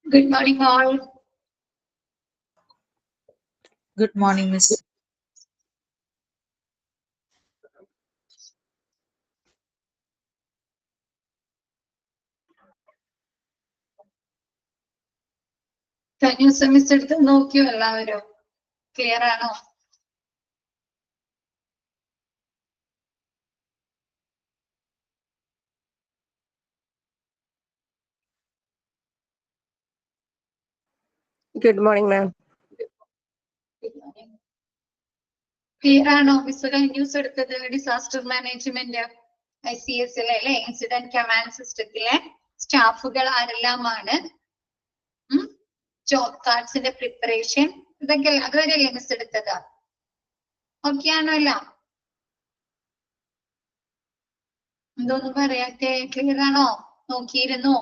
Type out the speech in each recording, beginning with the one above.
Good morning, all. Good morning, Miss. കഴിഞ്ഞ semester എടുത്ത് നോക്കിയോ എല്ലാവരും? ക്ലിയർ ആണോ? Good morning, ma'am. ക്ലിയർ ആണോ? മിസ് കഴിഞ്ഞ ന്യൂസ് എടുത്തത് ഡിസാസ്റ്റർ മാനേജ്മെന്റ് ICS അല്ലെ, ഇൻസിഡന്റ് കമാൻഡ് സിസ്റ്റത്തിലെ സ്റ്റാഫുകൾ ആരെല്ലാമാണ്, ജോബ് കാർഡ്സിന്റെ പ്രിപ്പറേഷൻ, ഇതൊക്കെ അതുവരെയല്ലേ മിസ് എടുത്തത്? ഓക്കെ ആണോ എല്ലാം? എന്തോന്നും പറയാത്തെ? ക്ലിയർ ആണോ? നോക്കിയിരുന്നോ?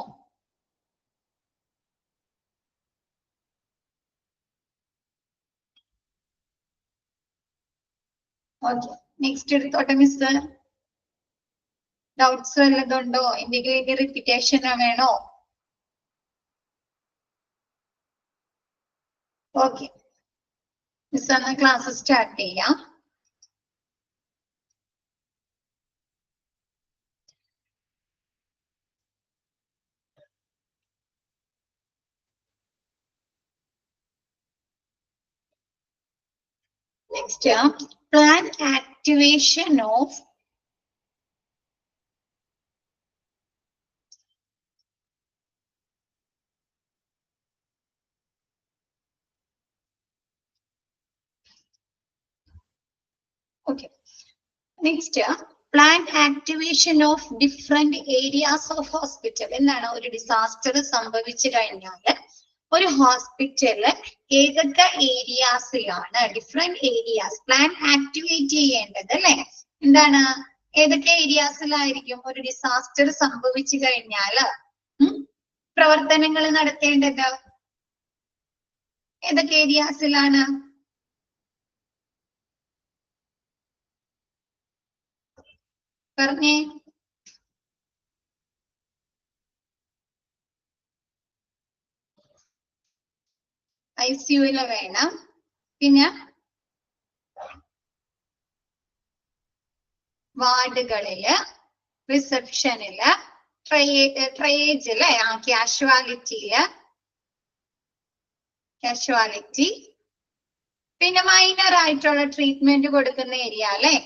ഓക്കെ, നെക്സ്റ്റ് എടുത്തോട്ടെ മിസ്. ഡൗട്ട്സ് വല്ലതുണ്ടോ? എന്തെങ്കിലും റിപ്പീറ്റേഷൻ വേണോ? ഓക്കെ മിസ്, എന്നാ ക്ലാസ് സ്റ്റാർട്ട് ചെയ്യാം. Next, plan activation of okay. Next, plan activation of different areas of hospital. എന്താണ് ഒരു ഡിസാസ്റ്റർ സംഭവിച്ചു കഴിഞ്ഞാൽ ഒരു ഹോസ്പിറ്റല് ഏതൊക്കെ ഏരിയാസിലാണ്, ഡിഫറെന്റ് ഏരിയാസ് പ്ലാൻ ആക്ടിവേറ്റ് ചെയ്യേണ്ടത് അല്ലെ? എന്താണ്, ഏതൊക്കെ ഏരിയാസിലായിരിക്കും ഒരു ഡിസാസ്റ്റർ സംഭവിച്ചു കഴിഞ്ഞാല് പ്രവർത്തനങ്ങൾ നടത്തേണ്ടത്? ഏതൊക്കെ ഏരിയാസിലാണ്? പറഞ്ഞേ. ICUല് വേണം, പിന്നെ വാർഡുകളില്, റിസപ്ഷനില്, ട്രയേജില്, കാഷ്വാലിറ്റി, പിന്നെ മൈനർ ആയിട്ടുള്ള ട്രീറ്റ്മെന്റ് കൊടുക്കുന്ന ഏരിയ അല്ലെ?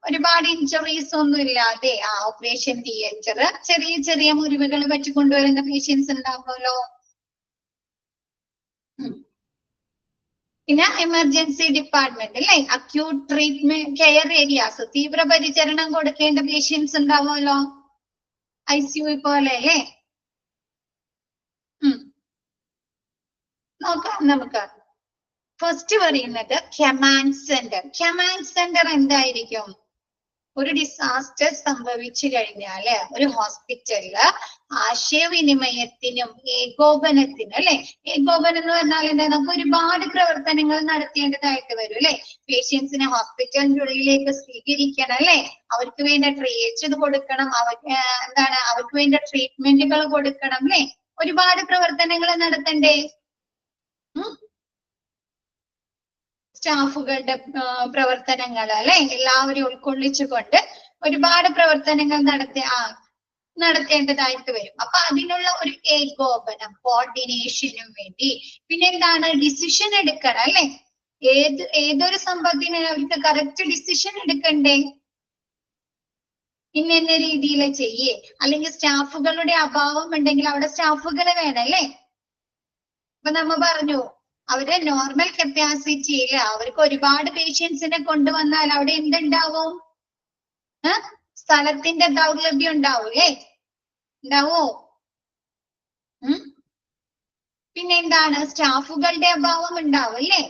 ഒരുപാട് ഇഞ്ചുറീസ് ഒന്നും ഇല്ലാതെ ഓപ്പറേഷൻ തിയേറ്റർ, ചെറിയ ചെറിയ മുറിവുകൾ പറ്റിക്കൊണ്ടുവരുന്ന പേഷ്യൻസ് ഉണ്ടാവുമല്ലോ. പിന്നെ എമർജൻസി ഡിപ്പാർട്ട്മെന്റ് അല്ലെ, അക്യൂട്ട് ട്രീറ്റ്മെന്റ് കെയർ ഏരിയാസ്, തീവ്രപരിചരണം കൊടുക്കേണ്ട പേഷ്യൻസ് ഉണ്ടാവുമല്ലോ, ICU പോലെ അല്ലേ? നോക്കാം നമുക്ക്. ഫസ്റ്റ് പറയുന്നത് കമാൻഡ് സെന്റർ. കമാൻഡ് സെന്റർ എന്തായിരിക്കും? ഒരു ഡിസാസ്റ്റർ സംഭവിച്ചു കഴിഞ്ഞാല് ഒരു ഹോസ്പിറ്റലില് ആശയവിനിമയത്തിനും ഏകോപനത്തിനും അല്ലെ, ഏകോപനം എന്ന് പറഞ്ഞാൽ എന്താ, നമുക്ക് ഒരുപാട് പ്രവർത്തനങ്ങൾ നടത്തേണ്ടതായിട്ട് വരും അല്ലെ. പേഷ്യൻസിനെ ഹോസ്പിറ്റലിന്റെ ഉള്ളിലേക്ക് സ്വീകരിക്കണം അല്ലെ, അവർക്ക് വേണ്ട ട്രീറ്റ്മെന്റ് കൊടുക്കണം, അവർക്ക് വേണ്ട ട്രീറ്റ്മെന്റുകൾ കൊടുക്കണം അല്ലെ, ഒരുപാട് പ്രവർത്തനങ്ങൾ നടത്തണ്ടേ? സ്റ്റാഫുകളുടെ പ്രവർത്തനങ്ങൾ അല്ലെ, എല്ലാവരും ഉൾക്കൊള്ളിച്ചുകൊണ്ട് ഒരുപാട് പ്രവർത്തനങ്ങൾ നടത്തേണ്ടതായിട്ട് വരും. അപ്പൊ അതിനുള്ള ഒരു ഏകോപനം, കോർഡിനേഷനും വേണ്ടി. പിന്നെ എന്താണ്, ഡിസിഷൻ എടുക്കണം അല്ലെ. ഏതൊരു സംഭവത്തിന് അവർക്ക് കറക്റ്റ് ഡിസിഷൻ എടുക്കണ്ടേ? ഇന്ന രീതിയിൽ ചെയ്യേ, അല്ലെങ്കിൽ സ്റ്റാഫുകളുടെ അഭാവം ഉണ്ടെങ്കിൽ അവിടെ സ്റ്റാഫുകൾ വേണം അല്ലെ. അപ്പൊ നമ്മ പറഞ്ഞു, അവരുടെ നോർമൽ കപ്പാസിറ്റിയിൽ അവർക്ക് ഒരുപാട് പേഷ്യൻസിനെ കൊണ്ടുവന്നാൽ അവിടെ എന്തുണ്ടാവും? സ്ഥലത്തിന്റെ ദൗർലഭ്യം ഉണ്ടാവും അല്ലേ? ഉണ്ടാവോ? പിന്നെ എന്താണ്, സ്റ്റാഫുകളുടെ അഭാവം ഉണ്ടാവും അല്ലേ?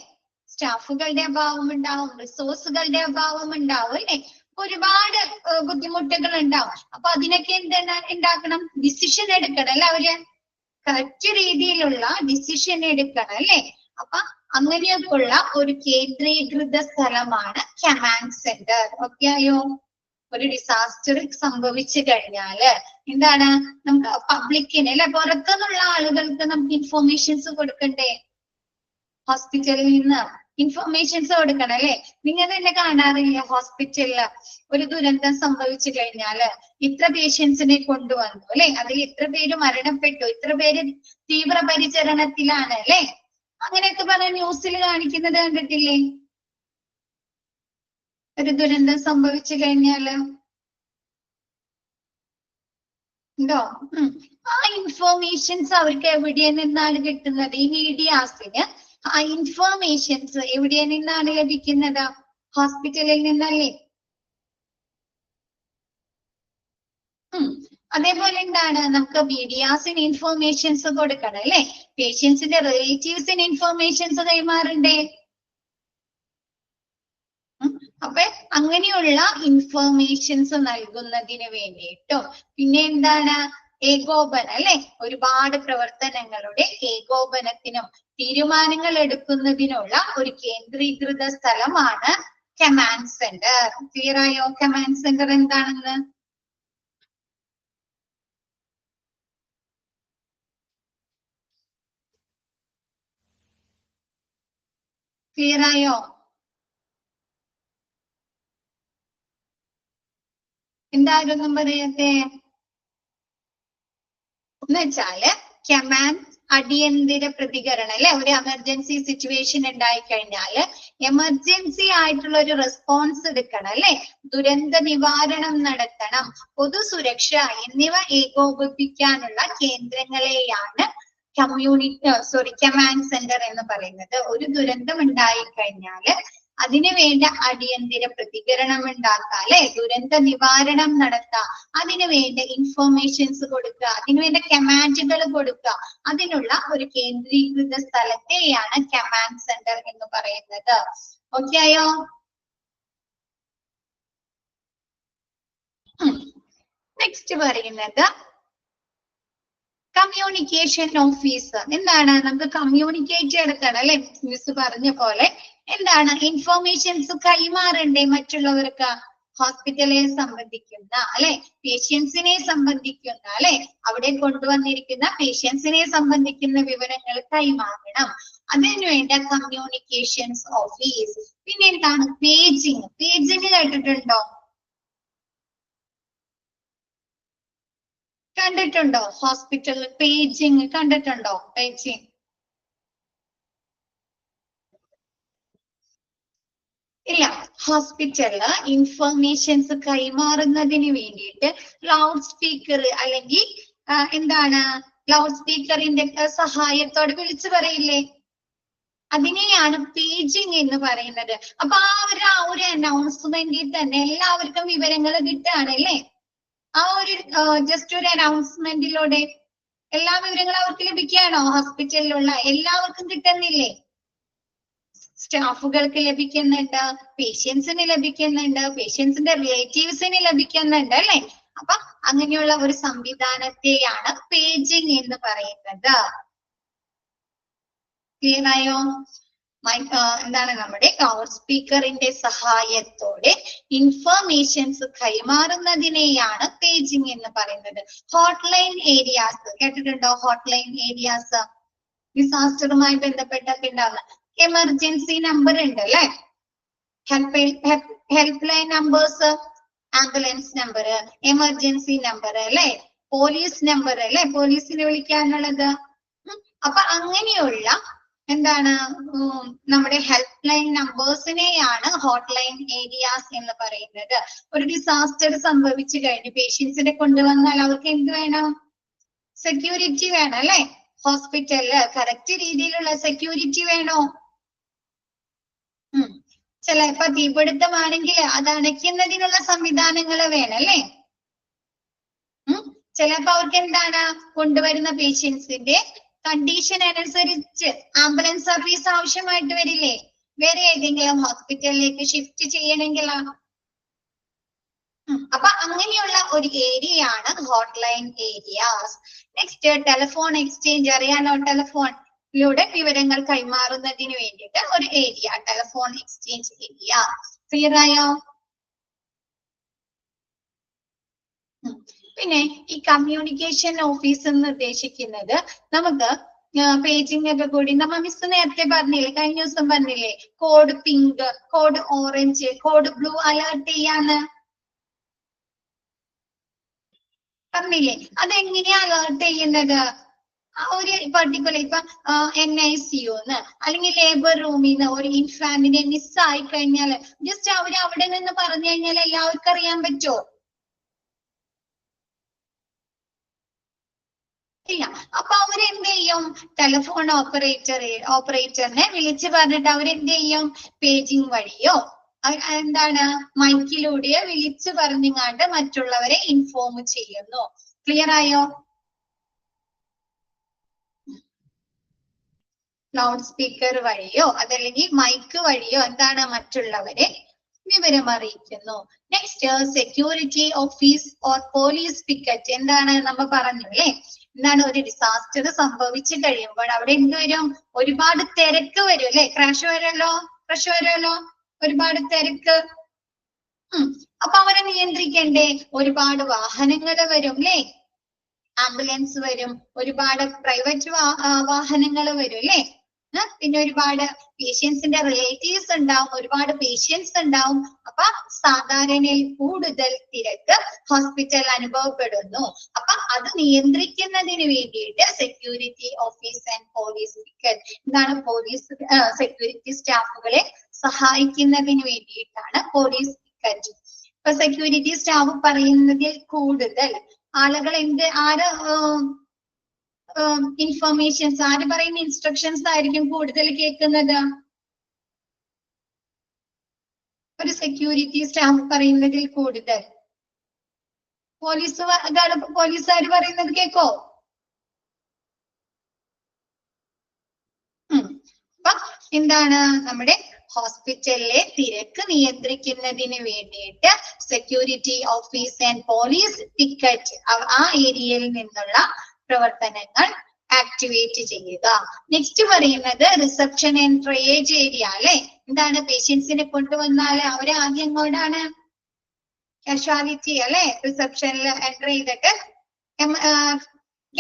സ്റ്റാഫുകളുടെ അഭാവം ഉണ്ടാവും, റിസോഴ്സുകളുടെ അഭാവം ഉണ്ടാവും അല്ലേ? ഒരുപാട് ബുദ്ധിമുട്ടുകൾ ഉണ്ടാവും. അപ്പൊ അതിനൊക്കെ ഉണ്ടാക്കണം, ഡിസിഷൻ എടുക്കണം അല്ലെ. അവര് കറക്റ്റ് രീതിയിലുള്ള ഡിസിഷൻ എടുക്കണം അല്ലെ. അപ്പൊ അങ്ങനെയൊക്കെയുള്ള ഒരു കേന്ദ്രീകൃത സ്ഥലമാണ് കമാൻഡ് സെന്റർ. ഓക്കെ ആയോ? ഒരു ഡിസാസ്റ്റർ സംഭവിച്ചു കഴിഞ്ഞാല് എന്താണ് നമുക്ക് പബ്ലിക്കിന് അല്ലെ പുറത്തുനിന്നുള്ള ആളുകൾക്ക് നമുക്ക് ഇൻഫോർമേഷൻസ് കൊടുക്കണ്ടേ? ഹോസ്പിറ്റലിൽ നിന്ന് ഇൻഫർമേഷൻസ് കൊടുക്കണം അല്ലെ? നിങ്ങൾ തന്നെ കാണാറില്ല ഹോസ്പിറ്റലില് ഒരു ദുരന്തം സംഭവിച്ചു കഴിഞ്ഞാല് ഇത്ര പേഷ്യൻസിനെ കൊണ്ടുവന്നു അല്ലെ, അതിൽ ഇത്ര പേര് മരണപ്പെട്ടു, ഇത്ര പേര് തീവ്ര പരിചരണത്തിലാണ് അല്ലെ, അങ്ങനെയൊക്കെ പറഞ്ഞ ന്യൂസിൽ കാണിക്കുന്നത് കണ്ടിട്ടില്ലേ? ഒരു ദുരന്തം സംഭവിച്ചു കഴിഞ്ഞാല് ഉണ്ടോ? ആ ഇൻഫോർമേഷൻസ് അവർക്ക് എവിടെ നിന്നാണ് കിട്ടുന്നത്? ഈ മീഡിയാസിന് ആ ഇൻഫോർമേഷൻസ് എവിടെ നിന്നാണ് ലഭിക്കുന്നത്? ഹോസ്പിറ്റലിൽ നിന്നല്ലേ? അതേപോലെ എന്താണ് നമുക്ക് മീഡിയാസിന് ഇൻഫോർമേഷൻസ് കൊടുക്കണം അല്ലെ? പേഷ്യൻസിന്റെ റിലേറ്റീവ്സിന് ഇൻഫോർമേഷൻസ് കൈമാറണ്ടേ? അപ്പൊ അങ്ങനെയുള്ള ഇൻഫോർമേഷൻസ് നൽകുന്നതിന് വേണ്ടിയിട്ടും പിന്നെ എന്താണ് ഏകോപനം അല്ലെ? ഒരുപാട് പ്രവർത്തനങ്ങളുടെ ഏകോപനത്തിനും തീരുമാനങ്ങൾ എടുക്കുന്നതിനുള്ള ഒരു കേന്ദ്രീകൃത സ്ഥലമാണ് കമാൻഡ് സെന്റർ. ക്ലിയർ ആയോ കമാൻഡ് സെന്റർ എന്താണെന്ന്? ക്ലിയർ ആയോ? എന്തായിരുന്നു പറയത്തെ? എന്ന് വെച്ചാല് കമാൻഡ് അടിയന്തര പ്രതികരണം അല്ലെ? ഒരു എമർജൻസി സിറ്റുവേഷൻ ഉണ്ടായി കഴിഞ്ഞാല് എമർജൻസി ആയിട്ടുള്ള ഒരു റെസ്പോൺസ് എടുക്കണം അല്ലെ? ദുരന്ത നിവാരണം നടത്തണം, പൊതുസുരക്ഷ എന്നിവ ഏകോപിപ്പിക്കാനുള്ള കേന്ദ്രങ്ങളെയാണ് കമാൻഡ് സെന്റർ എന്ന് പറയുന്നത്. ഒരു ദുരന്തം ഉണ്ടായി കഴിഞ്ഞാല് അതിനു വേണ്ട അടിയന്തര പ്രതികരണം ഉണ്ടാക്കുക അല്ലെ? ദുരന്ത നിവാരണം നടത്താം, അതിനു വേണ്ട ഇൻഫോർമേഷൻസ് കൊടുക്കുക, അതിനു വേണ്ട കമാൻഡുകൾ കൊടുക്കുക, അതിനുള്ള ഒരു കേന്ദ്രീകൃത സ്ഥലത്തെയാണ് കമാൻഡ് സെന്റർ എന്ന് പറയുന്നത്. ഓക്കെ ആയോ? നെക്സ്റ്റ് പറയുന്നത് കമ്മ്യൂണിക്കേഷൻ ഓഫീസർ. എന്താണ്? നമുക്ക് കമ്മ്യൂണിക്കേറ്റ് എടുക്കണം അല്ലെ? മിസ് പറഞ്ഞ പോലെ എന്താണ് ഇൻഫോർമേഷൻസ് കൈമാറണ്ടേ മറ്റുള്ളവർക്ക്? ഹോസ്പിറ്റലെ സംബന്ധിക്കുന്ന അല്ലെ, പേഷ്യൻസിനെ സംബന്ധിക്കുന്ന അല്ലെ, അവിടെ കൊണ്ടുവന്നിരിക്കുന്ന പേഷ്യൻസിനെ സംബന്ധിക്കുന്ന വിവരങ്ങൾ കൈമാറണം. അതിനുവേണ്ട കമ്മ്യൂണിക്കേഷൻസ് ഓഫീസ്. പിന്നെ എന്താണ് പേജിങ്? പേജിങ് കേട്ടിട്ടുണ്ടോ? കണ്ടിട്ടുണ്ടോ? ഹോസ്പിറ്റലിൽ പേജിങ് കണ്ടിട്ടുണ്ടോ? പേജിങ് ഇല്ല. ഹോസ്പിറ്റലില് ഇൻഫർമേഷൻസ് കൈമാറുന്നതിന് വേണ്ടിയിട്ട് ലൗഡ് സ്പീക്കർ അല്ലെങ്കിൽ എന്താണ് ലൗഡ് സ്പീക്കറിന്റെ സഹായത്തോടെ വിളിച്ചു പറയില്ലേ? അതിനെയാണ് പേജിങ് എന്ന് പറയുന്നത്. അപ്പൊ ആ ഒരു അനൗൺസ്മെന്റിൽ തന്നെ എല്ലാവർക്കും വിവരങ്ങൾ കിട്ടുകയാണല്ലേ? ആ ഒരു ജസ്റ്റ് ഒരു അനൗൺസ്മെന്റിലൂടെ എല്ലാ വിവരങ്ങളും അവർക്ക് ലഭിക്കുകയാണോ? ഹോസ്പിറ്റലിലുള്ള എല്ലാവർക്കും കിട്ടുന്നില്ലേ? സ്റ്റാഫുകൾക്ക് ലഭിക്കുന്നുണ്ട്, പേഷ്യൻസിന് ലഭിക്കുന്നുണ്ട്, പേഷ്യൻസിന്റെ റിലേറ്റീവ്സിന് ലഭിക്കുന്നുണ്ട് അല്ലെ? അപ്പൊ അങ്ങനെയുള്ള ഒരു സംവിധാനത്തെയാണ് പേജിങ് എന്ന് പറയുന്നത്. ക്ലിയർ ആയോ? എന്താണ് നമ്മുടെ ലൗഡ് സ്പീക്കറിന്റെ സഹായത്തോടെ ഇൻഫർമേഷൻസ് കൈമാറുന്നതിനെയാണ് പേജിങ് എന്ന് പറയുന്നത്. ഹോട്ട്ലൈൻ ഏരിയാസ് കേട്ടിട്ടുണ്ടോ? ഹോട്ട്ലൈൻ ഏരിയാസ് ഡിസാസ്റ്ററുമായി ബന്ധപ്പെട്ടൊക്കെ ഉണ്ടാവുന്ന എമർജൻസി നമ്പർ ഉണ്ട് അല്ലെ? Help line numbers, ambulance number, emergency number അല്ലെ, പോലീസ് നമ്പർ അല്ലെ, പോലീസിനെ വിളിക്കാനുള്ളത്. അപ്പൊ അങ്ങനെയുള്ള എന്താണ് നമ്മുടെ ഹെൽപ്പ് ലൈൻ നമ്പേഴ്സിനെയാണ് ഹോട്ട്ലൈൻ ഏരിയാസ് എന്ന് പറയുന്നത്. ഒരു ഡിസാസ്റ്റർ സംഭവിച്ചു കഴിഞ്ഞ് പേഷ്യൻസിനെ കൊണ്ടുവന്നാൽ അവർക്ക് എന്ത് വേണം? സെക്യൂരിറ്റി വേണം അല്ലെ? ഹോസ്പിറ്റലില് കറക്റ്റ് രീതിയിലുള്ള സെക്യൂരിറ്റി വേണോ? ചിലപ്പോ തീപിടുത്തമാണെങ്കിൽ അത് അണയ്ക്കുന്നതിനുള്ള സംവിധാനങ്ങൾ വേണം അല്ലെ? ചിലപ്പോ അവർക്ക് എന്താണ് കൊണ്ടുവരുന്ന പേഷ്യൻസിന്റെ കണ്ടീഷൻ അനുസരിച്ച് ആംബുലൻസ് സർവീസ് ആവശ്യമായിട്ട് വരില്ലേ? വേറെ ഏതെങ്കിലും ഹോസ്പിറ്റലിലേക്ക് ഷിഫ്റ്റ് ചെയ്യണമെങ്കിലോ? അപ്പൊ അങ്ങനെയുള്ള ഒരു ഏരിയയാണ് hotline areas. Next telephone exchange. അറിയാലോ? ടെലിഫോണിലൂടെ വിവരങ്ങൾ കൈമാറുന്നതിന് വേണ്ടിയിട്ട് ഒരു area telephone exchange area. Clear ആയോ? പിന്നെ ഈ കമ്മ്യൂണിക്കേഷൻ ഓഫീസ് എന്ന് ഉദ്ദേശിക്കുന്നത് നമുക്ക് പേജിംഗ് ഒക്കെ കൂടി നമ്മ മിസ് നേരത്തെ പറഞ്ഞില്ലേ, കഴിഞ്ഞ ദിവസം പറഞ്ഞില്ലേ, code pink, code orange, code blue alert ചെയ്യാന്ന് പറഞ്ഞില്ലേ. അതെങ്ങനെയാ അലേർട്ട് ചെയ്യുന്നത്? ഒരു പർട്ടിക്കുലർ ഇപ്പൊ NICU അല്ലെങ്കിൽ ലേബർ റൂമിൽ നിന്ന് ഒരു ഇൻഫാന്റിനെ മിസ് ആയി കഴിഞ്ഞാൽ ജസ്റ്റ് അവിടെ നിന്ന് പറഞ്ഞു കഴിഞ്ഞാൽ എല്ലാവർക്കും അറിയാൻ പറ്റുമോ? ഇല്ല. അപ്പൊ അവരെന്ത് ചെയ്യും? ടെലിഫോൺ ഓപ്പറേറ്ററിനെ വിളിച്ചു പറഞ്ഞിട്ട് അവരെന്ത് ചെയ്യും? പേജിംഗ് വഴിയോ എന്താണ് മൈക്കിലൂടെയോ വിളിച്ചു പറഞ്ഞുങ്ങാണ്ട് മറ്റുള്ളവരെ ഇൻഫോം ചെയ്യുന്നു. ക്ലിയർ ആയോ? ലൗഡ് സ്പീക്കർ വഴിയോ അതല്ലെങ്കിൽ മൈക്ക് വഴിയോ എന്താണ് മറ്റുള്ളവരെ വിവരം അറിയിക്കുന്നു. Next security office or police picket. എന്താണ് നമ്മൾ പറഞ്ഞു അല്ലേ? എന്താണ് ഒരു ഡിസാസ്റ്റർ സംഭവിച്ചു കഴിയുമ്പോൾ അവിടെ എന്ത് വരും? ഒരുപാട് തിരക്ക് വരും അല്ലെ? ക്രാഷ് വരുമല്ലോ, ഒരുപാട് തിരക്ക്. അപ്പൊ അവരെ നിയന്ത്രിക്കണ്ടേ? ഒരുപാട് വാഹനങ്ങൾ വരും അല്ലെ? ആംബുലൻസ് വരും, ഒരുപാട് പ്രൈവറ്റ് വാഹനങ്ങൾ വരും അല്ലെ? പിന്നെ ഒരുപാട് പേഷ്യൻസിന്റെ റിലേറ്റീവ്സ് ഉണ്ടാവും, ഒരുപാട് പേഷ്യൻസ് ഉണ്ടാവും. അപ്പൊ സാധാരണയിൽ കൂടുതൽ തിരക്ക് ഹോസ്പിറ്റലിൽ അനുഭവപ്പെടുന്നു. അപ്പൊ അത് നിയന്ത്രിക്കുന്നതിന് വേണ്ടിയിട്ട് security office and police picket എന്താണ് പോലീസ് സെക്യൂരിറ്റി സ്റ്റാഫുകളെ സഹായിക്കുന്നതിന് വേണ്ടിയിട്ടാണ് പോലീസ് പിക്കറ്റ്. ഇപ്പൊ സെക്യൂരിറ്റി സ്റ്റാഫ് പറയുന്നതിൽ കൂടുതൽ ആളുകൾ ഇൻഫർമേഷൻസ് ആര് പറയുന്ന ഇൻസ്ട്രക്ഷൻസ് ആയിരിക്കും കൂടുതൽ കേൾക്കുന്നത്? ഒരു സെക്യൂരിറ്റി സ്റ്റാഫ് പറയുന്നതിൽ കൂടുതൽ പോലീസുകാർ പറയുന്നത് കേക്കോ? അപ്പൊ എന്താണ് നമ്മുടെ ഹോസ്പിറ്റലിലെ തിരക്ക് നിയന്ത്രിക്കുന്നതിന് വേണ്ടിയിട്ട് security office and police picket ആ ഏരിയയിൽ നിന്നുള്ള പ്രവർത്തനങ്ങൾ ആക്ടിവേറ്റ് ചെയ്യുക. നെക്സ്റ്റ് പറയുന്നത് റിസപ്ഷൻ ആൻഡ് ട്രയേജ് ഏരിയ അല്ലെ? എന്താണ് പേഷ്യൻസിനെ കൊണ്ടുവന്നാൽ അവരെ ആദ്യം എങ്ങോട്ടാണ്? കാഷ്വാലിറ്റി അല്ലെ? റിസപ്ഷനിൽ എൻ്റർ ചെയ്തിട്ട്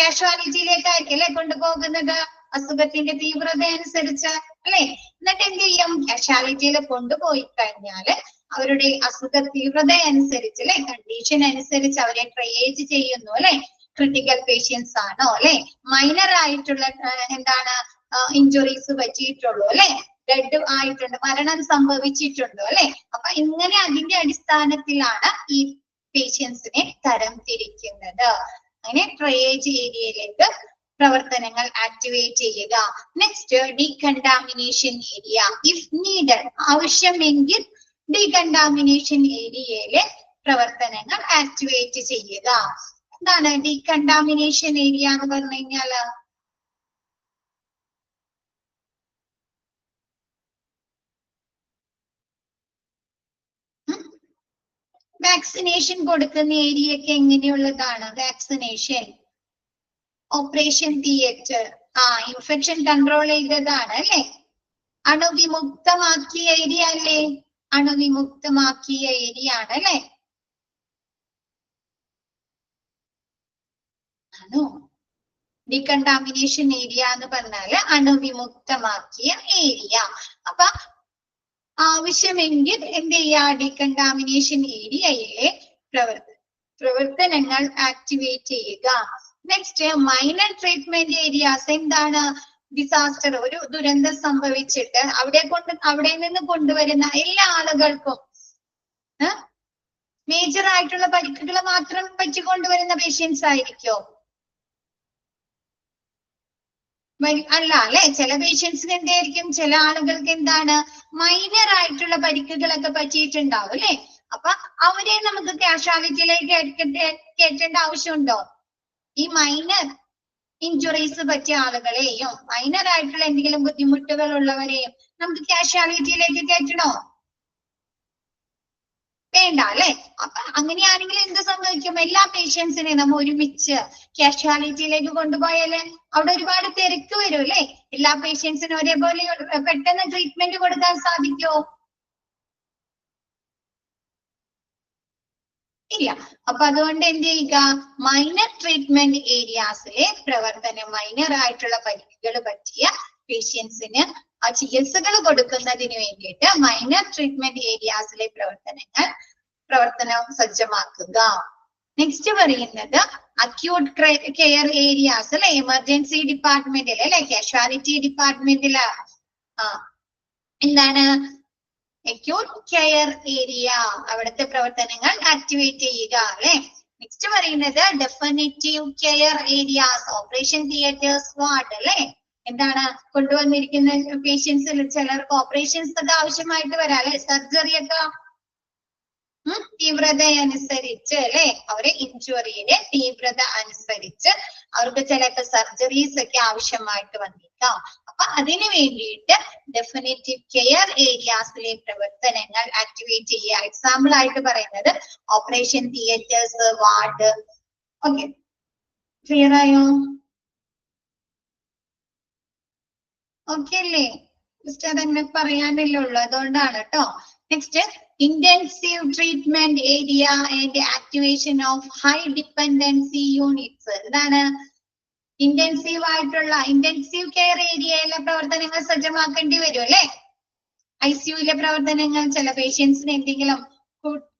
കാഷ്വാലിറ്റിയിലേക്കായിരിക്കും അല്ലെ കൊണ്ടുപോകുന്നത് അസുഖത്തിന്റെ തീവ്രത അനുസരിച്ച് അല്ലെ? എന്നിട്ട് എന്ത് ചെയ്യും? കാഷ്വാലിറ്റിയിൽ കൊണ്ടുപോയി കഴിഞ്ഞാല് അവരുടെ അസുഖ തീവ്രത അനുസരിച്ച് അല്ലെ, കണ്ടീഷൻ അനുസരിച്ച് അവരെ ട്രയേജ് ചെയ്യുന്നു അല്ലെ? ക്രിട്ടിക്കൽ പേഷ്യൻസ് ആണോ അല്ലെ? മൈനർ ആയിട്ടുള്ള എന്താണ് ഇഞ്ചുറീസ് പറ്റിയിട്ടുള്ളൂ അല്ലെ? ഡെഡ് ആയിട്ടുണ്ട്, മരണം സംഭവിച്ചിട്ടുണ്ടോ അല്ലെ? അപ്പൊ ഇങ്ങനെ അതിന്റെ അടിസ്ഥാനത്തിലാണ് ഈ പേഷ്യൻസിനെ തരം തിരിക്കുന്നത്. അങ്ങനെ ട്രയേജ് ഏരിയയിലേക്ക് പ്രവർത്തനങ്ങൾ ആക്ടിവേറ്റ് ചെയ്യുക. Next decontamination area. If needed ആവശ്യമെങ്കിൽ ഡീകണ്ടാമിനേഷൻ ഏരിയയിലെ പ്രവർത്തനങ്ങൾ ആക്ടിവേറ്റ് ചെയ്യുക. എന്താണ് ഡീകണ്ടാമിനേഷൻ ഏരിയ എന്ന് പറഞ്ഞു കഴിഞ്ഞാല്? വാക്സിനേഷൻ കൊടുക്കുന്ന ഏരിയയൊക്കെ എങ്ങനെയുള്ളതാണ്? Vaccination, operation theatre, infection control ചെയ്തതാണ് അല്ലെ? അണുവിമുക്തമാക്കിയ ഏരിയ അല്ലേ? അണുവിമുക്തമാക്കിയ ഏരിയ ആണ് അല്ലെ? ആണോ? ഡീകണ്ടാമിനേഷൻ ഏരിയ എന്ന് പറഞ്ഞാല് അണുവിമുക്തമാക്കിയ ഏരിയ. അപ്പൊ ആവശ്യമെങ്കിൽ എന്ത് ചെയ്യാ? ഡീകണ്ടാമിനേഷൻ ഏരിയയിലെ പ്രവർത്തനങ്ങൾ ആക്ടിവേറ്റ് ചെയ്യുക. Next minor treatment areas. എന്താണ്? ഡിസാസ്റ്റർ, ഒരു ദുരന്തം സംഭവിച്ചിട്ട് അവിടെ നിന്ന് കൊണ്ടുവരുന്ന എല്ലാ ആളുകൾക്കും മേജർ ആയിട്ടുള്ള പരിക്കുകൾ മാത്രം പറ്റിക്കൊണ്ടുവരുന്ന പേഷ്യൻസ് ആയിരിക്കോ? അല്ല അല്ലെ? ചില പേഷ്യൻസിന് എന്തായിരിക്കും? ചില ആളുകൾക്ക് എന്താണ് മൈനർ ആയിട്ടുള്ള പരിക്കുകളൊക്കെ പറ്റിയിട്ടുണ്ടാവും അല്ലെ? അപ്പൊ അവരെ നമുക്ക് കാഷ്വാലിറ്റിയിലേക്ക് കയറ്റേണ്ട ആവശ്യമുണ്ടോ? ഈ മൈനർ ഇഞ്ചുറീസ് പറ്റിയ ആളുകളെയും മൈനർ ആയിട്ടുള്ള എന്തെങ്കിലും ബുദ്ധിമുട്ടുകൾ ഉള്ളവരെയും നമുക്ക് കാഷ്വാലിറ്റിയിലേക്ക് കയറ്റണോ? വേണ്ട അല്ലെ? അപ്പൊ അങ്ങനെയാണെങ്കിൽ എന്ത് സംഭവിക്കും? എല്ലാ പേഷ്യൻസിനെയും നമ്മൾ ഒരുമിച്ച് കാഷ്വാലിറ്റിയിലേക്ക് കൊണ്ടുപോയാല് അവിടെ ഒരുപാട് തിരക്ക് വരും അല്ലെ? എല്ലാ പേഷ്യൻസിനും ഒരേപോലെ പെട്ടെന്ന് ട്രീറ്റ്മെന്റ് കൊടുക്കാൻ സാധിക്കുമോ? ഇല്ല. അപ്പൊ അതുകൊണ്ട് എന്ത് ചെയ്യുക, മൈനർ ട്രീറ്റ്മെന്റ് ഏരിയാസിലെ പ്രവർത്തനം, മൈനർ ആയിട്ടുള്ള പരിക്കുകൾ പറ്റിയ പേഷ്യൻസിന് ആ ചികിത്സകൾ കൊടുക്കുന്നതിന് വേണ്ടിയിട്ട് മൈനർ ട്രീറ്റ്മെന്റ് ഏരിയാസിലെ പ്രവർത്തനം സജ്ജമാക്കുക. നെക്സ്റ്റ് പറയുന്നത് അക്യൂട്ട് കെയർ ഏരിയാസ് അല്ലെ, എമർജൻസി ഡിപ്പാർട്ട്മെന്റിൽ അല്ലെ, കാഷ്വാലിറ്റി ഡിപ്പാർട്ട്മെന്റില് എന്താണ് അക്യൂട്ട് കെയർ ഏരിയ, അവിടുത്തെ പ്രവർത്തനങ്ങൾ ആക്ടിവേറ്റ് ചെയ്യുക അല്ലെ. നെക്സ്റ്റ് പറയുന്നത് definitive care areas, operation theatres, ward അല്ലെ. എന്താണ് കൊണ്ടുവന്നിരിക്കുന്ന പേഷ്യൻസിൽ ചിലർക്ക് ഓപ്പറേഷൻസ് ഒക്കെ ആവശ്യമായിട്ട് വരാം അല്ലെ, സർജറി ഒക്കെ തീവ്രത അനുസരിച്ച് അല്ലെ, അവരെ ഇഞ്ചുറിയുടെ തീവ്രത അനുസരിച്ച് അവർക്ക് ചിലപ്പോൾ സർജറീസ് ഒക്കെ ആവശ്യമായിട്ട് വന്നേക്കാം. അപ്പൊ അതിനു വേണ്ടിയിട്ട് ഡെഫിനിറ്റീവ് കെയർ ഏരിയാസിലെ പ്രവർത്തനങ്ങൾ ആക്ടിവേറ്റ് ചെയ്യുക. എക്സാമ്പിൾ ആയിട്ട് പറയുന്നത് operation theatres, ward. Okay, clear ആയോ? ഓക്കെ അല്ലേ? ജസ്റ്റ് അതങ്ങനെ പറയാനല്ലേ ഉള്ളൂ, അതുകൊണ്ടാണ് കേട്ടോ. Next intensive treatment area and activation of high dependency units. എന്താണ് ഇന്റൻസീവ് ആയിട്ടുള്ള ഇന്റൻസീവ് കെയർ ഏരിയയിലെ പ്രവർത്തനങ്ങൾ സജ്ജമാക്കേണ്ടി വരും അല്ലെ. ICUയിലെ പ്രവർത്തനങ്ങൾ, ചില പേഷ്യൻസിന് എന്തെങ്കിലും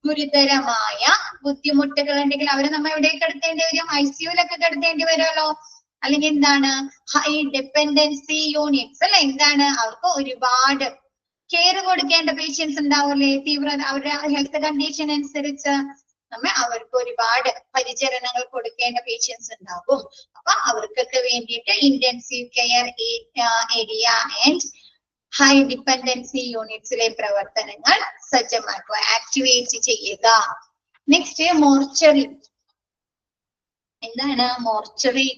ഗുരുതരമായ ബുദ്ധിമുട്ടുകൾ ഉണ്ടെങ്കിൽ അവരെ നമ്മൾ എവിടെയൊക്കെ കിടത്തേണ്ടി വരും, ICUയിലൊക്കെ കിടത്തേണ്ടി വരുമല്ലോ. അല്ലെങ്കിൽ എന്താണ് ഹൈ ഡിപ്പെൻഡൻസി യൂണിറ്റ്സ് അല്ലെ, എന്താണ് അവർക്ക് ഒരുപാട് കെയർ കൊടുക്കേണ്ട പേഷ്യൻസ് ഉണ്ടാവില്ലേ, തീവ്രത അവരുടെ ഹെൽത്ത് കണ്ടീഷൻ അനുസരിച്ച് അവർക്ക് ഒരുപാട് പരിചരണങ്ങൾ കൊടുക്കേണ്ട പേഷ്യൻസ് ഉണ്ടാകും. അപ്പൊ അവർക്കൊക്കെ വേണ്ടിയിട്ട് intensive care area and high dependency യൂണിറ്റ്സിലെ പ്രവർത്തനങ്ങൾ സജ്ജമാക്കുക, ആക്ടിവേറ്റ് ചെയ്യുക. Next mortuary. എന്താണ് മോർച്ചറി?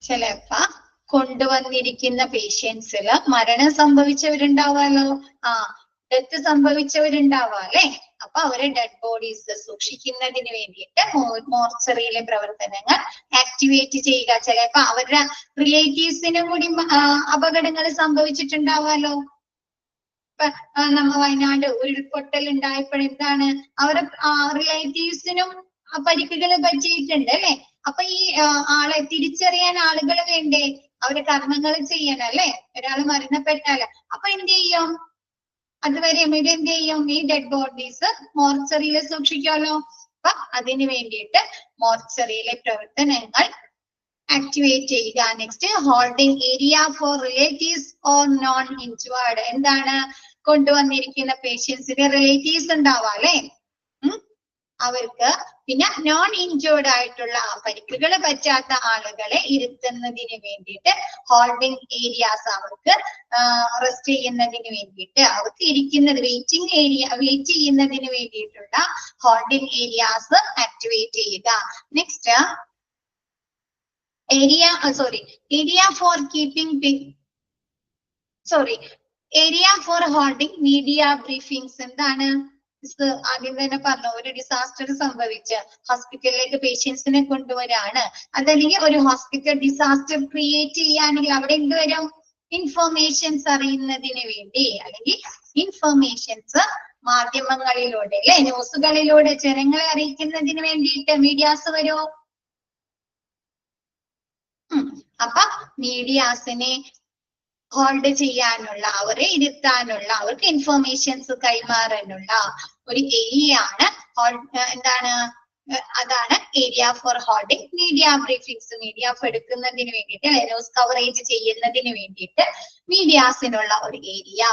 ചിലപ്പോ കൊണ്ടുവന്നിരിക്കുന്ന പേഷ്യൻസില് മരണം സംഭവിച്ചവരുണ്ടാവാലോ, ഡെത്ത് സംഭവിച്ചവരുണ്ടാവാം അല്ലെ. അപ്പൊ അവരെ ഡെഡ് ബോഡീസ് സൂക്ഷിക്കുന്നതിന് വേണ്ടിയിട്ട് മോർച്ചറിയിലെ പ്രവർത്തനങ്ങൾ ആക്ടിവേറ്റ് ചെയ്യുക. ചിലപ്പോ അവരുടെ റിലേറ്റീവ്സിനും കൂടി അപകടങ്ങൾ സംഭവിച്ചിട്ടുണ്ടാവാലോ. ഇപ്പൊ നമ്മ വയനാട് ഉരുൾപൊട്ടൽ ഉണ്ടായപ്പോഴെന്താണ് അവരുടെ റിലേറ്റീവ്സിനും പരിക്കുകൾ പറ്റിയിട്ടുണ്ട് അല്ലെ. അപ്പൊ ഈ ആളെ തിരിച്ചറിയാൻ ആളുകൾ വേണ്ടേ, അവര് കർമ്മങ്ങൾ ചെയ്യണം അല്ലെ. ഒരാൾ മരണപ്പെട്ടാല് അപ്പൊ എന്ത് ചെയ്യും, അതുവരെ ഇവിടെ എന്ത് ചെയ്യും, ഈ ഡെഡ് ബോഡീസ് മോർച്ചറിയിൽ സൂക്ഷിക്കാമല്ലോ. അപ്പൊ അതിനു വേണ്ടിയിട്ട് മോർച്ചറിയിലെ പ്രവർത്തനങ്ങൾ ആക്ടിവേറ്റ് ചെയ്യുക. Next holding area for relatives or non injured. എന്താണ് കൊണ്ടുവന്നിരിക്കുന്ന പേഷ്യൻസിന് റിലേറ്റീവ്സ് ഉണ്ടാവാം അല്ലെ, അവർക്ക് പിന്നെ നോൺ ഇൻജേർഡ് ആയിട്ടുള്ള പരിക്കുകൾ പറ്റാത്ത ആളുകളെ ഇരുത്തുന്നതിന് വേണ്ടിയിട്ട് ഹോൾഡിംഗ് ഏരിയാസ്, അവർക്ക് റെസ്റ്റ് ചെയ്യുന്നതിന് വേണ്ടിയിട്ട്, അവർക്ക് ഇരിക്കുന്നത് വെയിറ്റ് ചെയ്യുന്നതിന് വേണ്ടിയിട്ടുള്ള ഹോൾഡിംഗ് ഏരിയാസ് ആക്ടിവേറ്റ് ചെയ്യുക. Next area for holding media briefings. എന്താണ് ആദ്യം തന്നെ പറഞ്ഞു, ഒരു ഡിസാസ്റ്റർ സംഭവിച്ച് ഹോസ്പിറ്റലിലേക്ക് പേഷ്യൻസിനെ കൊണ്ടുവരാണ്, അതല്ലെങ്കിൽ ഒരു ഹോസ്പിറ്റൽ ഡിസാസ്റ്റർ ക്രിയേറ്റ് ചെയ്യാണെങ്കിൽ അവിടെ എന്തുവരും, ഇൻഫർമേഷൻസ് അറിയുന്നതിന് വേണ്ടി, അല്ലെങ്കിൽ ഇൻഫർമേഷൻസ് മാധ്യമങ്ങളിലൂടെ അല്ലെ, ന്യൂസുകളിലൂടെ ജനങ്ങളെ അറിയിക്കുന്നതിന് വേണ്ടിയിട്ട് മീഡിയാസ് വരുമോ. അപ്പൊ മീഡിയാസിനെ ഹോൾഡ് ചെയ്യാനുള്ള, അവരെ ഇരുത്താനുള്ള, അവർക്ക് ഇൻഫർമേഷൻസ് കൈമാറാനുള്ള ഒരു ഏരിയ ആണ് എന്താണ്, അതാണ് area for holding media briefings. Media എടുക്കുന്നതിന് വേണ്ടിയിട്ട്, ന്യൂസ് കവറേജ് ചെയ്യുന്നതിന് വേണ്ടിയിട്ട് മീഡിയാസിനുള്ള ഒരു area.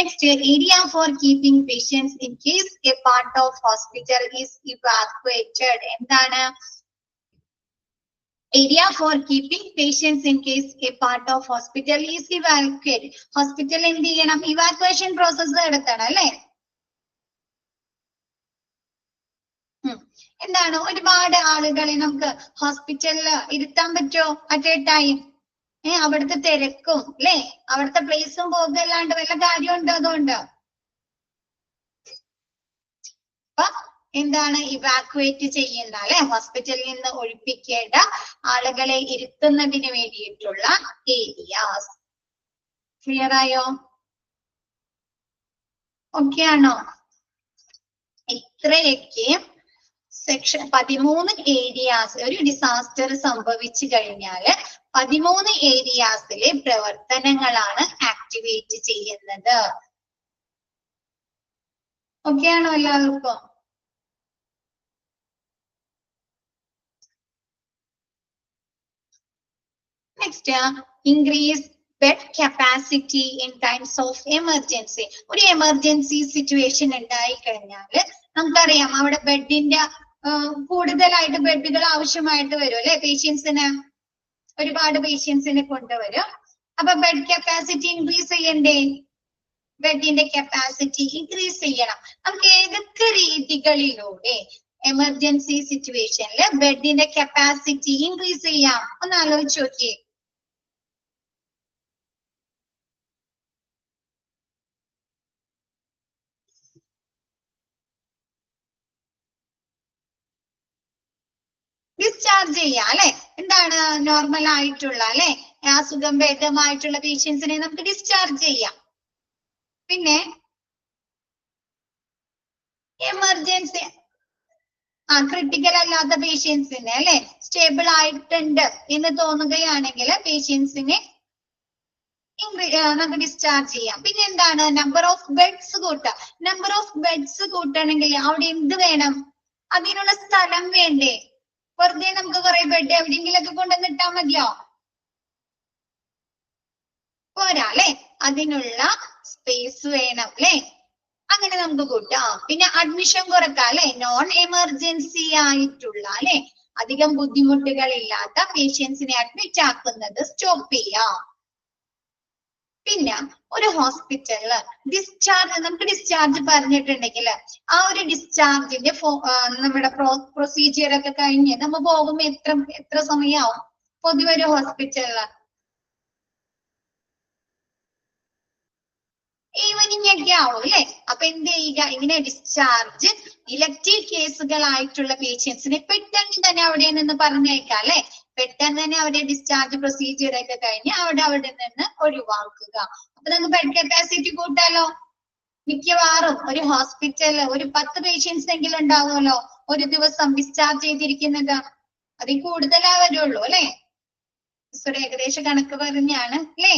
Next area for keeping patients in case a part of hospital is evacuated. എന്താണ് area for keeping patients in case a part of hospital is evacuated. Hospital എന്ത് ചെയ്യണം, evacuation process നടത്തണം അല്ലെ. എന്താണ് ഒരുപാട് ആളുകളെ നമുക്ക് ഹോസ്പിറ്റലിൽ ഇരുത്താൻ പറ്റുമോ അറ്റ് എ ടൈം? അവിടുത്തെ തിരക്കും അല്ലെ, അവിടുത്തെ പ്ലേസും പോകല്ലാണ്ട് വല്ല കാര്യമുണ്ടോ? അതുകൊണ്ട് എന്താണ് ഇവാക്യുവേറ്റ് ചെയ്യുന്ന അല്ലെ, ഹോസ്പിറ്റലിൽ നിന്ന് ഒഴിപ്പിക്കേണ്ട ആളുകളെ ഇരുത്തുന്നതിന് വേണ്ടിയിട്ടുള്ള ഏരിയാസ്. ക്ലിയർ ആയോ? ഓക്കെ ആണോ? ഇത്രയൊക്കെ സെക്ഷൻ 13 ഏരിയാസ് ഒരു ഡിസാസ്റ്റർ സംഭവിച്ചു കഴിഞ്ഞാല് 13 ഏരിയാസിലെ പ്രവർത്തനങ്ങളാണ് ആക്ടിവേറ്റ് ചെയ്യുന്നത്. ഓക്കെ ആണോ എല്ലാവർക്കും? Next, increase bed capacity in times of emergency. ഒരു എമർജൻസി സിറ്റുവേഷൻ ഉണ്ടായി കഴിഞ്ഞാല് നമുക്കറിയാം അവിടെ ബെഡിന്റെ കൂടുതലായിട്ട് ബെഡുകൾ ആവശ്യമായിട്ട് വരും അല്ലെ? പേഷ്യൻസിന് ഒരുപാട് പേഷ്യൻസിനെ കൊണ്ടുവരും. അപ്പൊ ബെഡ് കപ്പാസിറ്റി ഇൻക്രീസ് ചെയ്യണ്ടേ? ബെഡിന്റെ കപ്പാസിറ്റി ഇൻക്രീസ് ചെയ്യണം. നമുക്ക് ഏതൊക്കെ രീതികളിലൂടെ എമർജൻസി സിറ്റുവേഷനിൽ ബെഡിന്റെ കപ്പാസിറ്റി ഇൻക്രീസ് ചെയ്യാം? ഒന്ന് ആലോചിച്ച് നോക്കിയേ. ഡിസ്ചാർജ് ചെയ്യാം അല്ലെ? എന്താണ് നോർമൽ ആയിട്ടുള്ള അല്ലെ അസുഖം ഭേദമായിട്ടുള്ള പേഷ്യൻസിനെ നമുക്ക് ഡിസ്ചാർജ് ചെയ്യാം. പിന്നെ എമർജൻസി ക്രിട്ടിക്കൽ അല്ലാത്ത പേഷ്യൻസിനെ അല്ലെ സ്റ്റേബിൾ ആയിട്ടുണ്ട് എന്ന് തോന്നുകയാണെങ്കിൽ പേഷ്യൻസിനെ നമുക്ക് ഡിസ്ചാർജ് ചെയ്യാം. പിന്നെ എന്താണ് നമ്പർ ഓഫ് ബെഡ്സ് കൂട്ടുക. നമ്പർ ഓഫ് ബെഡ്സ് കൂട്ടണമെങ്കിൽ അവിടെ എന്ത് വേണം? അതിനുള്ള സ്ഥലം വേണ്ടേ? വെറുതെ നമുക്ക് കുറെ ബെഡ് എവിടെയെങ്കിലും ഒക്കെ കൊണ്ടുവന്നിട്ടാ മതിയോ? പോരാ അല്ലെ? അതിനുള്ള സ്പേസ് വേണം അല്ലെ? അങ്ങനെ നമുക്ക് കൂട്ടാം. പിന്നെ അഡ്മിഷൻ കുറക്കാം അല്ലെ? നോൺ എമർജൻസി ആയിട്ടുള്ള അല്ലെ അധികം ബുദ്ധിമുട്ടുകൾ ഇല്ലാത്ത പേഷ്യൻസിനെ അഡ്മിറ്റ് ആക്കുന്നത് സ്റ്റോപ്പ് ചെയ്യാം. പിന്നെ ഒരു ഹോസ്പിറ്റലില് നമുക്ക് ഡിസ്ചാർജ് പറഞ്ഞിട്ടുണ്ടെങ്കിൽ ആ ഒരു ഡിസ്ചാർജിന്റെ നമ്മുടെ പ്രൊസീജിയർ ഒക്കെ കഴിഞ്ഞ് നമ്മൾ പോകുമ്പോ എത്ര സമയമാവും പൊതുവെ ഒരു ഹോസ്പിറ്റലില്? ഈവനിങ് ഒക്കെ ആവും അല്ലെ? അപ്പൊ എന്ത് ചെയ്യുക? ഇങ്ങനെ ഡിസ്ചാർജ് ഇലക്ടീവ് കേസുകളായിട്ടുള്ള പേഷ്യൻസിനെ പെട്ടെന്ന് തന്നെ അവിടെ നിന്ന് പറഞ്ഞേക്കാം അല്ലെ? പെട്ടെന്ന് തന്നെ അവരുടെ ഡിസ്ചാർജ് പ്രൊസീജിയർ ഒക്കെ കഴിഞ്ഞ് അവിടെ നിന്ന് ഒഴിവാക്കുക. അപ്പൊ നമുക്ക് ബെഡ് കപ്പാസിറ്റി കൂട്ടാലോ. മിക്കവാറും ഒരു ഹോസ്പിറ്റലിൽ ഒരു 10 പേഷ്യൻസ് എങ്കിലും ഉണ്ടാവുമല്ലോ ഒരു ദിവസം ഡിസ്ചാർജ് ചെയ്തിരിക്കുന്നത്. അതിൽ കൂടുതലാ വരുള്ളൂ അല്ലെ? ഏകദേശ കണക്ക് പറഞ്ഞാണ് അല്ലേ?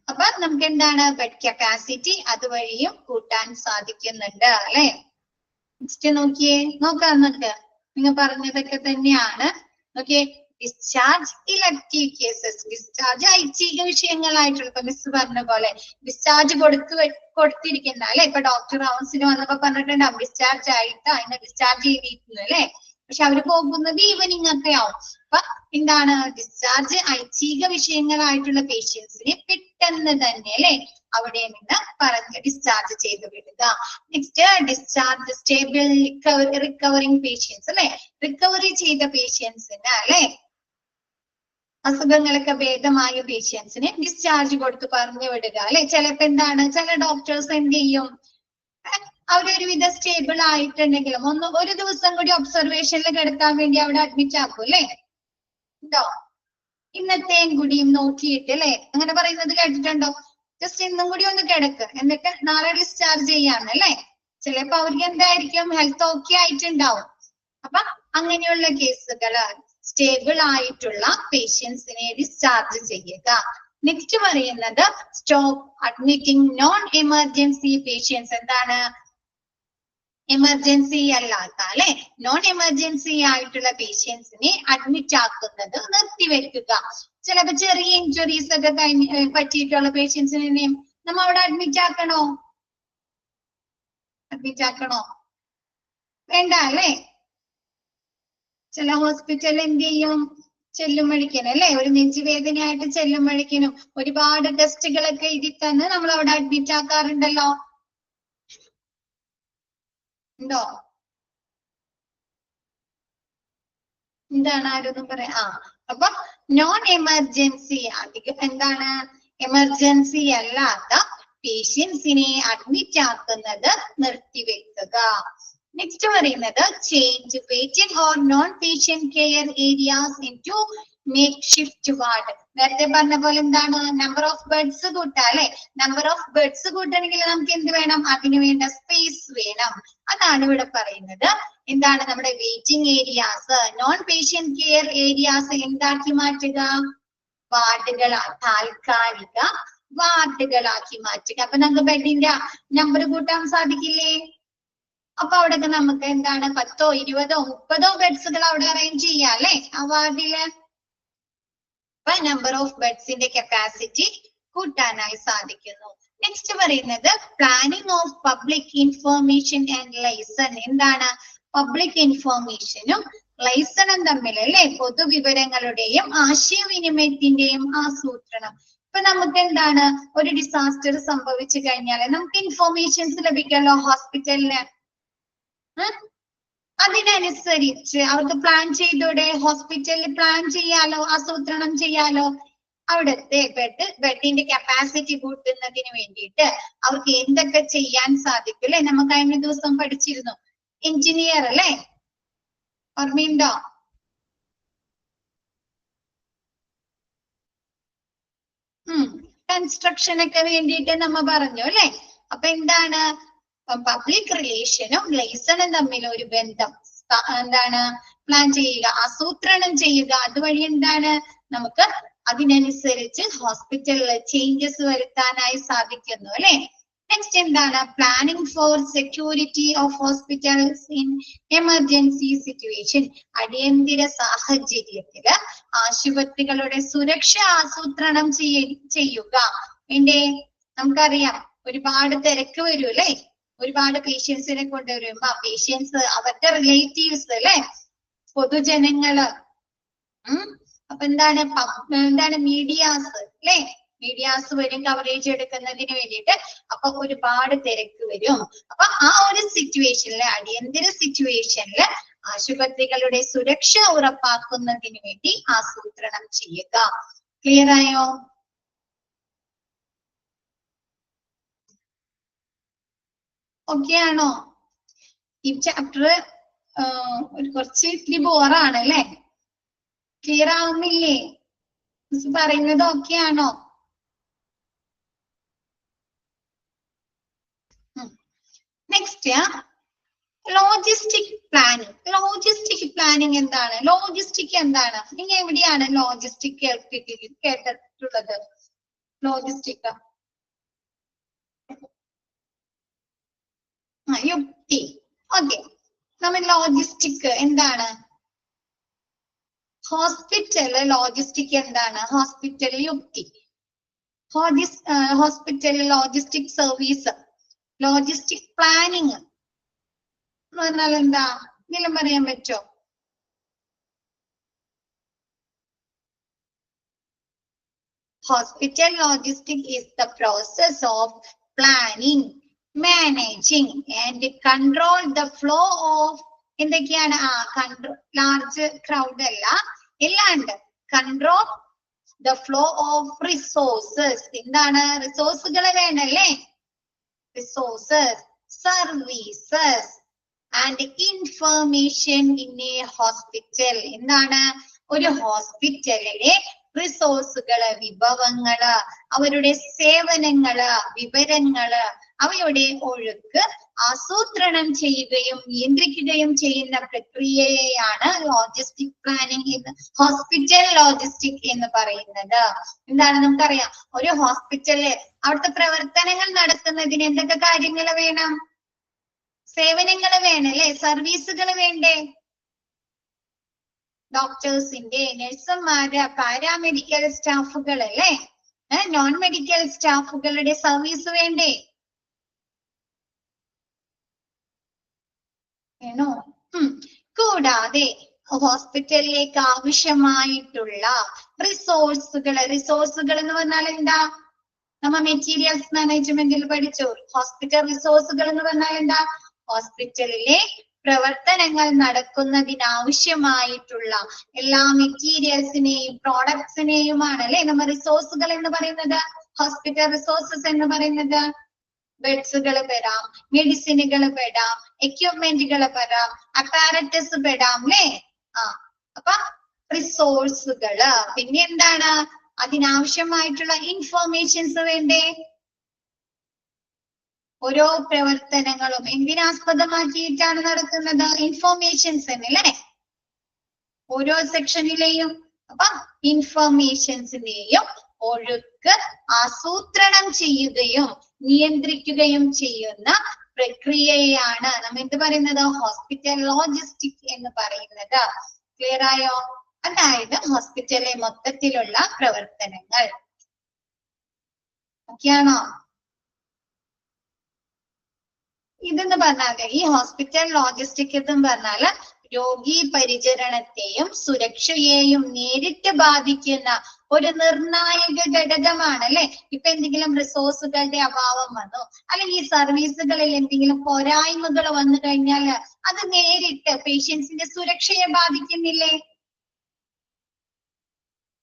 അപ്പൊ നമുക്ക് എന്താണ് ബെഡ് കപ്പാസിറ്റി അതുവഴിയും കൂട്ടാൻ സാധിക്കുന്നുണ്ട് അല്ലെ? നെക്സ്റ്റ് നോക്കിയേ, നോക്കാം. നിങ്ങൾ പറഞ്ഞതൊക്കെ തന്നെയാണ്. Okay, discharge elective cases, discharge ഐച്ഛിക വിഷയങ്ങളായിട്ടുള്ള ഇപ്പൊ മിസ് പറഞ്ഞ പോലെ ഡിസ്ചാർജ് കൊടുത്തിരിക്കുന്ന അല്ലെ? ഇപ്പൊ ഡോക്ടർ റൗൺസിന് വന്നപ്പോ പറഞ്ഞിട്ടുണ്ടാവും ഡിസ്ചാർജ് ആയിട്ടാ ഇന്ന് ഡിസ്ചാർജ് ചെയ്തിരിക്കുന്നു അല്ലെ? പക്ഷെ അവര് പോകുന്നത് ഈവനിങ് ഒക്കെ ആവും. അപ്പൊ എന്താണ് ഡിസ്ചാർജ് ഐച്ഛിക വിഷയങ്ങളായിട്ടുള്ള പേഷ്യൻസിനെ പെട്ടെന്ന് തന്നെ അല്ലെ അവിടെ നിന്ന് പറഞ്ഞ് ഡിസ്ചാർജ് ചെയ്ത് വിടുക. Next, discharge stable recovering patients അല്ലെ? റിക്കവറി ചെയ്ത പേഷ്യൻസിന് അല്ലെ അസുഖങ്ങളൊക്കെ ഭേദമായ പേഷ്യൻസിനെ ഡിസ്ചാർജ് കൊടുത്ത് പറഞ്ഞു വിടുക അല്ലെ? ചിലപ്പോ എന്താണ് ചില ഡോക്ടേഴ്സ് എന്ത് ചെയ്യും? അവരൊരുവിധ സ്റ്റേബിൾ ആയിട്ടുണ്ടെങ്കിലും ഒരു ദിവസം കൂടി ഒബ്സർവേഷനിൽ കിടക്കാൻ വേണ്ടി അവിടെ അഡ്മിറ്റ് ആക്കും അല്ലെ? ഉണ്ടോ? ഇന്നത്തെയും കൂടിയും നോക്കിയിട്ട് അല്ലെ അങ്ങനെ പറയുന്നത് കേട്ടിട്ടുണ്ടോ? ജസ്റ്റ് ഇന്നും കൂടി ഒന്ന് കിടക്ക് എന്നിട്ട് നാളെ ഡിസ്ചാർജ് ചെയ്യാന്ന് അല്ലെ? ചിലപ്പോ അവർക്ക് എന്തായിരിക്കും ഹെൽത്ത് ഓക്കെ ആയിട്ടുണ്ടാവും. അപ്പൊ അങ്ങനെയുള്ള കേസുകള് സ്റ്റേബിൾ ആയിട്ടുള്ള പേഷ്യൻസിനെ ഡിസ്ചാർജ് ചെയ്യുക. നെക്സ്റ്റ് പറയുന്നത് stop admitting non emergency patients. എന്താണ്? എമർജൻസി അല്ലാത്ത അല്ലെ നോൺ എമർജൻസി ആയിട്ടുള്ള പേഷ്യൻസിനെ അഡ്മിറ്റ് ആക്കുന്നത് നിർത്തിവെക്കുക. ചിലപ്പോ ചെറിയ ഇഞ്ചുറീസ് ഒക്കെ പറ്റിയിട്ടുള്ള പേഷ്യൻസിനെ നമ്മ അവിടെ അഡ്മിറ്റ് ആക്കണോ? വേണ്ട അല്ലെ? ചില ഹോസ്പിറ്റലിൽ എന്ത് ചെയ്യും? ചെല്ലുമ്പഴിക്കനും അല്ലെ ഒരു നെഞ്ചുവേദനയായിട്ട് ചെല്ലുമ്പഴിക്കനും ഒരുപാട് ടെസ്റ്റുകളൊക്കെ എഴുതി തന്നെ നമ്മൾ അവിടെ അഡ്മിറ്റ് ആക്കാറുണ്ടല്ലോ. ഉണ്ടോ? എന്താണ് ആരൊന്നും പറയാ? അപ്പൊ നോൺ എമർജൻസി അധികം എന്താണ് എമർജൻസി അല്ലാത്ത പേഷ്യൻസിനെ അഡ്മിറ്റ് ആക്കുന്നത് നിർത്തിവെക്കുക. നെക്സ്റ്റ് പറയുന്നത് change patient or non patient care areas into make shift ward. നേരത്തെ പറഞ്ഞ പോലെ എന്താണ്, നമ്പർ ഓഫ് ബെഡ്സ് കൂട്ടാം അല്ലെ. നമ്പർ ഓഫ് ബെഡ്സ് കൂട്ടണമെങ്കിൽ നമുക്ക് എന്ത് വേണം, അതിന് വേണ്ട സ്പേസ് വേണം. അതാണ് ഇവിടെ പറയുന്നത്. എന്താണ് നമ്മുടെ waiting areas, non patient care areas എന്താക്കി മാറ്റുക, താൽക്കാലിക വാർഡുകളാക്കി മാറ്റുക. അപ്പൊ നമുക്ക് ബെഡിന്റെ നമ്പർ കൂട്ടാൻ സാധിക്കില്ലേ? അപ്പൊ അവിടെയൊക്കെ നമുക്ക് എന്താണ് 10ഓ 20ഓ 30ഓ ബെഡ്സുകൾ അവിടെ അറേഞ്ച് ചെയ്യാം അല്ലെ ആ വാർഡില്. അപ്പൊ നമ്പർ ഓഫ് ബെഡ്സിന്റെ കപ്പാസിറ്റി കൂട്ടാനായി സാധിക്കുന്നു. നെക്സ്റ്റ് പറയുന്നത് planning of public information and liaison. എന്താണ് പബ്ലിക് ഇൻഫോർമേഷനും ലൈസണും തമ്മിൽ അല്ലെ, പൊതുവിവരങ്ങളുടെയും ആശയവിനിമയത്തിന്റെയും ആസൂത്രണം. ഇപ്പൊ നമുക്ക് എന്താണ്, ഒരു ഡിസാസ്റ്റർ സംഭവിച്ചു കഴിഞ്ഞാൽ നമുക്ക് ഇൻഫോർമേഷൻസ് ലഭിക്കല്ലോ ഹോസ്പിറ്റലിന്. അതിനനുസരിച്ച് അവർക്ക് പ്ലാൻ ചെയ്തൂടെ, ഹോസ്പിറ്റലിൽ പ്ലാൻ ചെയ്യാലോ, ആസൂത്രണം ചെയ്യാലോ. അവിടുത്തെ ബെഡിന്റെ കപ്പാസിറ്റി കൂട്ടുന്നതിന് വേണ്ടിയിട്ട് അവർക്ക് എന്തൊക്കെ ചെയ്യാൻ സാധിക്കും അല്ലെ. നമുക്ക് കഴിഞ്ഞ ദിവസം പഠിച്ചിരുന്നു, എഞ്ചിനീയർ അല്ലെ, ഓർമ്മയുണ്ടോ? കൺസ്ട്രക്ഷൻ ഒക്കെ വേണ്ടിയിട്ട് നമ്മ പറഞ്ഞു അല്ലെ. അപ്പൊ എന്താണ്, പബ്ലിക് റിലേഷനും ലൈസണും തമ്മിൽ ഒരു ബന്ധം എന്താണ്, പ്ലാൻ ചെയ്യുക, ആസൂത്രണം ചെയ്യുക. അതുവഴി എന്താണ് നമുക്ക് അതിനനുസരിച്ച് ഹോസ്പിറ്റലിൽ ചേഞ്ചസ് വരുത്താനായി സാധിക്കുന്നു അല്ലെ. നെക്സ്റ്റ് എന്താണ്, planning for security of hospitals in emergency situation. അടിയന്തര സാഹചര്യത്തില് ആശുപത്രികളുടെ സുരക്ഷ ആസൂത്രണം ചെയ്യുക. എന്റെ നമുക്കറിയാം ഒരുപാട് തിരക്ക് വരും അല്ലെ, ഒരുപാട് പേഷ്യൻസിനെ കൊണ്ടുവരുമ്പോ ആ പേഷ്യൻസ് അവരുടെ റിലേറ്റീവ്സ് അല്ലെ, പൊതുജനങ്ങള്. അപ്പൊ എന്താണ് മീഡിയാസ് അല്ലെ, മീഡിയാസ് വരും കവറേജ് എടുക്കുന്നതിന് വേണ്ടിയിട്ട്. അപ്പൊ ഒരുപാട് തിരക്ക് വരും. അപ്പൊ ആ ഒരു സിറ്റുവേഷനില്, അടിയന്തര സിറ്റുവേഷനില് ആശുപത്രികളുടെ സുരക്ഷ ഉറപ്പാക്കുന്നതിന് വേണ്ടി ആസൂത്രണം ചെയ്യുക. ക്ലിയർ ആയോ? ഓക്കെ ആണോ? ഈ ചാപ്റ്റർ കുറച്ച് ഇത്തിരി ബോറാണ് അല്ലെ, ക്ലിയർ ആവുന്നില്ലേ? മിസ് പറയുന്നത് ഓക്കെ ആണോ? Next logistic planning. Logistic planning എന്താണ്, ലോജിസ്റ്റിക് എന്താണ്, നിങ്ങൾ എവിടെയാണ് ലോജിസ്റ്റിക് കേട്ടിട്ടുള്ളത്? ലോജിസ്റ്റിക് യുക്തി. ഓക്കെ, നമ്മൾ ലോജിസ്റ്റിക് എന്താണ്, ഹോസ്പിറ്റല് ലോജിസ്റ്റിക് എന്താണ്, ഹോസ്പിറ്റൽ യുക്തി, hospital logistic service, logistic planning എന്ന് പറഞ്ഞാൽ എന്താ, എന്തെങ്കിലും പറയാൻ പറ്റോ? Hospital logistics is the process of planning, managing and control the flow of എന്തൊക്കെയാണ് control large crowd എല്ലാണ്ട് control the flow of resources. എന്താണ്, റിസോഴ്സുകൾ വേണല്ലേ, resources, services and information in a hospital. എന്താണ്, ഒരു ഹോസ്പിറ്റലിലെ റിസോഴ്സുകള്, വിഭവങ്ങള്, അവരുടെ സേവനങ്ങള്, വിവരങ്ങള്, അവയുടെ ഒഴുക്ക് ആസൂത്രണം ചെയ്യുകയും നിയന്ത്രിക്കുകയും ചെയ്യുന്ന പ്രക്രിയയാണ് ലോജിസ്റ്റിക് പ്ലാനിങ് എന്ന്, ഹോസ്പിറ്റൽ ലോജിസ്റ്റിക് എന്ന് പറയുന്നത്. എന്താണ്, നമുക്കറിയാം ഒരു ഹോസ്പിറ്റലില് അവിടുത്തെ പ്രവർത്തനങ്ങൾ നടത്തുന്നതിന് എന്തൊക്കെ കാര്യങ്ങൾ വേണം, സേവനങ്ങൾ വേണം അല്ലെ, സർവീസുകൾ വേണ്ടേ, ഡോക്ടേഴ്സിന്റെ, നഴ്സുമാര്, പാരാമെഡിക്കൽ സ്റ്റാഫുകൾ അല്ലെ, നോൺ മെഡിക്കൽ സ്റ്റാഫുകളുടെ സർവീസ് വേണ്ടേ, വേണോ? കൂടാതെ ഹോസ്പിറ്റലിലേക്ക് ആവശ്യമായിട്ടുള്ള റിസോഴ്സുകൾ എന്ന് പറഞ്ഞാൽ എന്താ, നമ്മ മെറ്റീരിയൽസ് മാനേജ്മെന്റിൽ പഠിച്ചു. ഹോസ്പിറ്റൽ റിസോഴ്സുകൾ എന്ന് പറഞ്ഞാൽ എന്താ, ഹോസ്പിറ്റലിലെ പ്രവർത്തനങ്ങൾ നടക്കുന്നതിനാവശ്യമായിട്ടുള്ള എല്ലാ മെറ്റീരിയൽസിനെയും പ്രോഡക്ട്സിനെയുമാണ് അല്ലെ നമ്മൾ റിസോഴ്സുകൾ എന്ന് പറയുന്നത്. ഹോസ്പിറ്റൽ റിസോഴ്സസ് എന്ന് പറയുന്നത് ബെഡ്സുകൾ പെടാം, മെഡിസിനുകൾ പെടാം, എക്യുപ്മെന്റുകൾ പെടാം, അപ്പാരറ്റസ് പെടാം അല്ലേ. അപ്പൊ റിസോഴ്സുകള്. പിന്നെ എന്താണ് അതിനാവശ്യമായിട്ടുള്ള ഇൻഫോർമേഷൻസ് വേണ്ടേ? ഓരോ പ്രവർത്തനങ്ങളും എന്തിനാസ്പദമാക്കിയിട്ടാണ് നടക്കുന്നത്? ഇൻഫോർമേഷൻസ് അല്ലേ ഓരോ സെക്ഷനിലെയും. അപ്പൊ ഇൻഫോർമേഷൻസിനെയും ഒഴുക്ക് ആസൂത്രണം ചെയ്യുകയും നിയന്ത്രിക്കുകയും ചെയ്യുന്ന പ്രക്രിയയാണ് നമ്മൾ എന്ത് പറയുന്നത്? ഹോസ്പിറ്റൽ ലോജിസ്റ്റിക് എന്ന് പറയുന്നത്. ക്ലിയർ ആയോ? അതായത് ഹോസ്പിറ്റലിലെ മൊത്തത്തിലുള്ള പ്രവർത്തനങ്ങൾ. ഓക്കെയാണോ? ഇതെന്ന് പറഞ്ഞാല് ഈ ഹോസ്പിറ്റൽ ലോജിസ്റ്റിക് എന്ന് പറഞ്ഞാല് രോഗി പരിചരണത്തെയും സുരക്ഷയെയും നേരിട്ട് ബാധിക്കുന്ന ഒരു നിർണായക ഘടകമാണ് അല്ലെ. ഇപ്പൊ എന്തെങ്കിലും റിസോഴ്സുകളുടെ അഭാവം വന്നു, അല്ലെങ്കിൽ ഈ സർവീസുകളിൽ എന്തെങ്കിലും പോരായ്മകൾ വന്നു കഴിഞ്ഞാൽ അത് നേരിട്ട് പേഷ്യൻസിന്റെ സുരക്ഷയെ ബാധിക്കുന്നില്ലേ?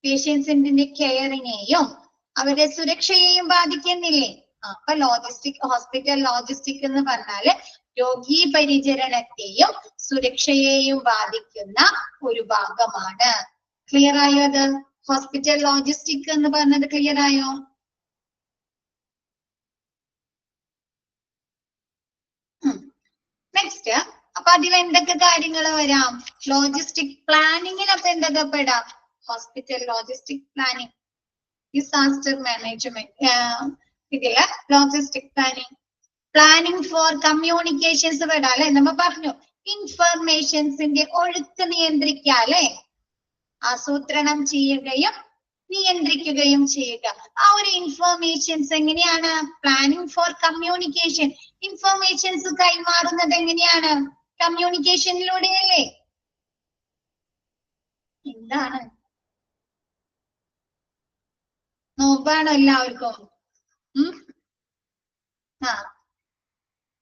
പേഷ്യൻസിന്റെ കെയറിനെയും അവരുടെ സുരക്ഷയെയും ബാധിക്കുന്നില്ലേ? അപ്പൊ ലോജിസ്റ്റിക് ഹോസ്പിറ്റൽ ലോജിസ്റ്റിക് എന്ന് പറഞ്ഞാല് രോഗി പരിചരണത്തെയും സുരക്ഷയെയും ബാധിക്കുന്ന ഒരു ഭാഗമാണ്. ക്ലിയർ ആയോ? അത് ഹോസ്പിറ്റൽ ലോജിസ്റ്റിക് എന്ന് പറഞ്ഞത് ക്ലിയർ ആയോ? നെക്സ്റ്റ്, അപ്പൊ അതിൽ എന്തൊക്കെ കാര്യങ്ങൾ വരാം? ലോജിസ്റ്റിക് പ്ലാനിങ്ങിൽ അപ്പൊ എന്തൊക്കെ പെടാം? Hospital logistic planning, disaster management, ഇതില് logistic planning, planning for communications പെടാം അല്ലെ. നമ്മ പറഞ്ഞു ഇൻഫർമേഷൻസിന്റെ ഒഴുക്ക് നിയന്ത്രിക്കുക അല്ലെ, ആസൂത്രണം ചെയ്യുകയും നിയന്ത്രിക്കുകയും ചെയ്യുക. ആ ഒരു ഇൻഫർമേഷൻസ് എങ്ങനെയാണ്? Planning four communication. ഇൻഫർമേഷൻസ് കൈമാറുന്നത് എങ്ങനെയാണ്? കമ്മ്യൂണിക്കേഷനിലൂടെയല്ലേ. എന്താണ് നോക്കാണോ എല്ലാവർക്കും?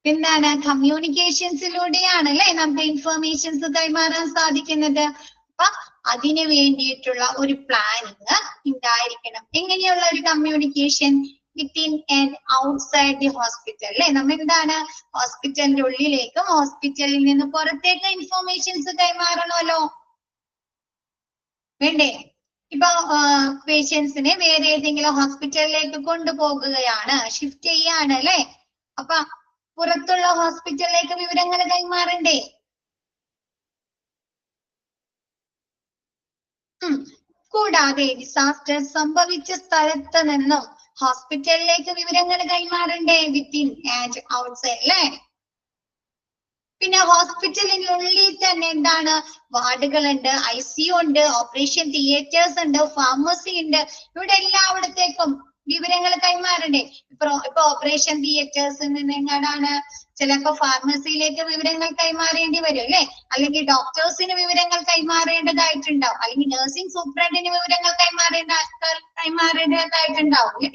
എന്താണ്? കമ്മ്യൂണിക്കേഷൻസിലൂടെയാണ് അല്ലെ നമുക്ക് ഇൻഫർമേഷൻസ് കൈമാറാൻ സാധിക്കുന്നത്. അപ്പൊ അതിനു വേണ്ടിയിട്ടുള്ള ഒരു പ്ലാനിങ് ഉണ്ടായിരിക്കണം. എങ്ങനെയുള്ള ഒരു communication? Within and outside the hospital അല്ലെ. നമ്മൾ എന്താണ് ഹോസ്പിറ്റലിന്റെ ഉള്ളിലേക്കും ഹോസ്പിറ്റലിൽ നിന്ന് പുറത്തേക്ക് ഇൻഫർമേഷൻസ് കൈമാറണമല്ലോ, വേണ്ടേ? ഇപ്പൊ പേഷ്യൻസിനെ വേറെ ഏതെങ്കിലും ഹോസ്പിറ്റലിലേക്ക് കൊണ്ടുപോകുകയാണ്, ഷിഫ്റ്റ് ചെയ്യാണ് അല്ലെ. അപ്പൊ പുറത്തുള്ള ഹോസ്പിറ്റലിലേക്ക് വിവരങ്ങൾ കൈമാറണ്ടേ? കൂടാതെ ഡിസാസ്റ്റർ സംഭവിച്ച സ്ഥലത്ത് നിന്നും ഹോസ്പിറ്റലിലേക്ക് വിവരങ്ങൾ കൈമാറണ്ടേ? വിത്തിൻ ആൻഡ് ഔട്ട്സൈഡ് അല്ലെ. പിന്നെ ഹോസ്പിറ്റലിനുള്ളിൽ തന്നെ എന്താണ്? വാർഡുകളുണ്ട്, ICU ഉണ്ട്, ഓപ്പറേഷൻ തിയേറ്റേഴ്സ് ഉണ്ട്, ഫാർമസി ഉണ്ട്. ഇവിടെ എല്ലായിടത്തേക്കും വിവരങ്ങൾ കൈമാറണ്ടേ? ഇപ്പൊ ഓപ്പറേഷൻ തിയേറ്റേഴ്സിൽ നിന്ന് എങ്ങാടാണ് ചിലപ്പോ ഫാർമസിയിലേക്ക് വിവരങ്ങൾ കൈമാറേണ്ടി വരും അല്ലെ, അല്ലെങ്കിൽ ഡോക്ടേഴ്സിന് വിവരങ്ങൾ കൈമാറേണ്ടതായിട്ടുണ്ടാവും, അല്ലെങ്കിൽ നഴ്സിംഗ് സൂപ്രണ്ടിന് വിവരങ്ങൾ കൈമാറേണ്ടതായിട്ടുണ്ടാവും.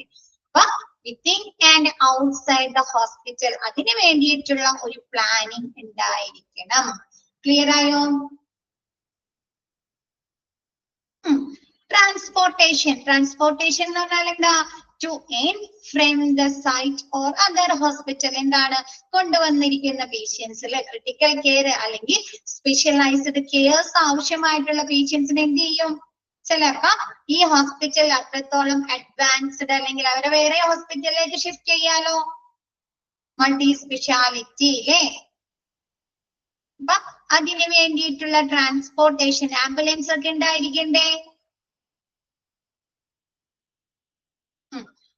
അപ്പൊ within and outside the hospital അതിന് വേണ്ടിയിട്ടുള്ള ഒരു പ്ലാനിങ് ഉണ്ടായിരിക്കണം. ക്ലിയർ ആയോ? ട്രാൻസ്പോർട്ടേഷൻ. ട്രാൻസ്പോർട്ടേഷൻ എന്ന് പറഞ്ഞാൽ എന്താ? To and from the site or other hospital. എന്താണ്? കൊണ്ടുവന്നിരിക്കുന്ന പേഷ്യൻസില് ക്രിട്ടിക്കൽ കെയർ അല്ലെങ്കിൽ സ്പെഷ്യലൈസ്ഡ് കെയർസ് ആവശ്യമായിട്ടുള്ള പേഷ്യൻസിനെ എന്ത് ചെയ്യും? ചിലപ്പോ ഈ ഹോസ്പിറ്റൽ അത്രത്തോളം അഡ്വാൻസ്ഡ് അല്ലെങ്കിൽ അവരെ വേറെ ഹോസ്പിറ്റലിലേക്ക് ഷിഫ്റ്റ് ചെയ്യാലോ, മൾട്ടി സ്പെഷ്യാലിറ്റി അല്ലേ. അപ്പൊ അതിന് വേണ്ടിയിട്ടുള്ള ട്രാൻസ്പോർട്ടേഷൻ ആംബുലൻസ് ഒക്കെ ഉണ്ടായിരിക്കണ്ടേ?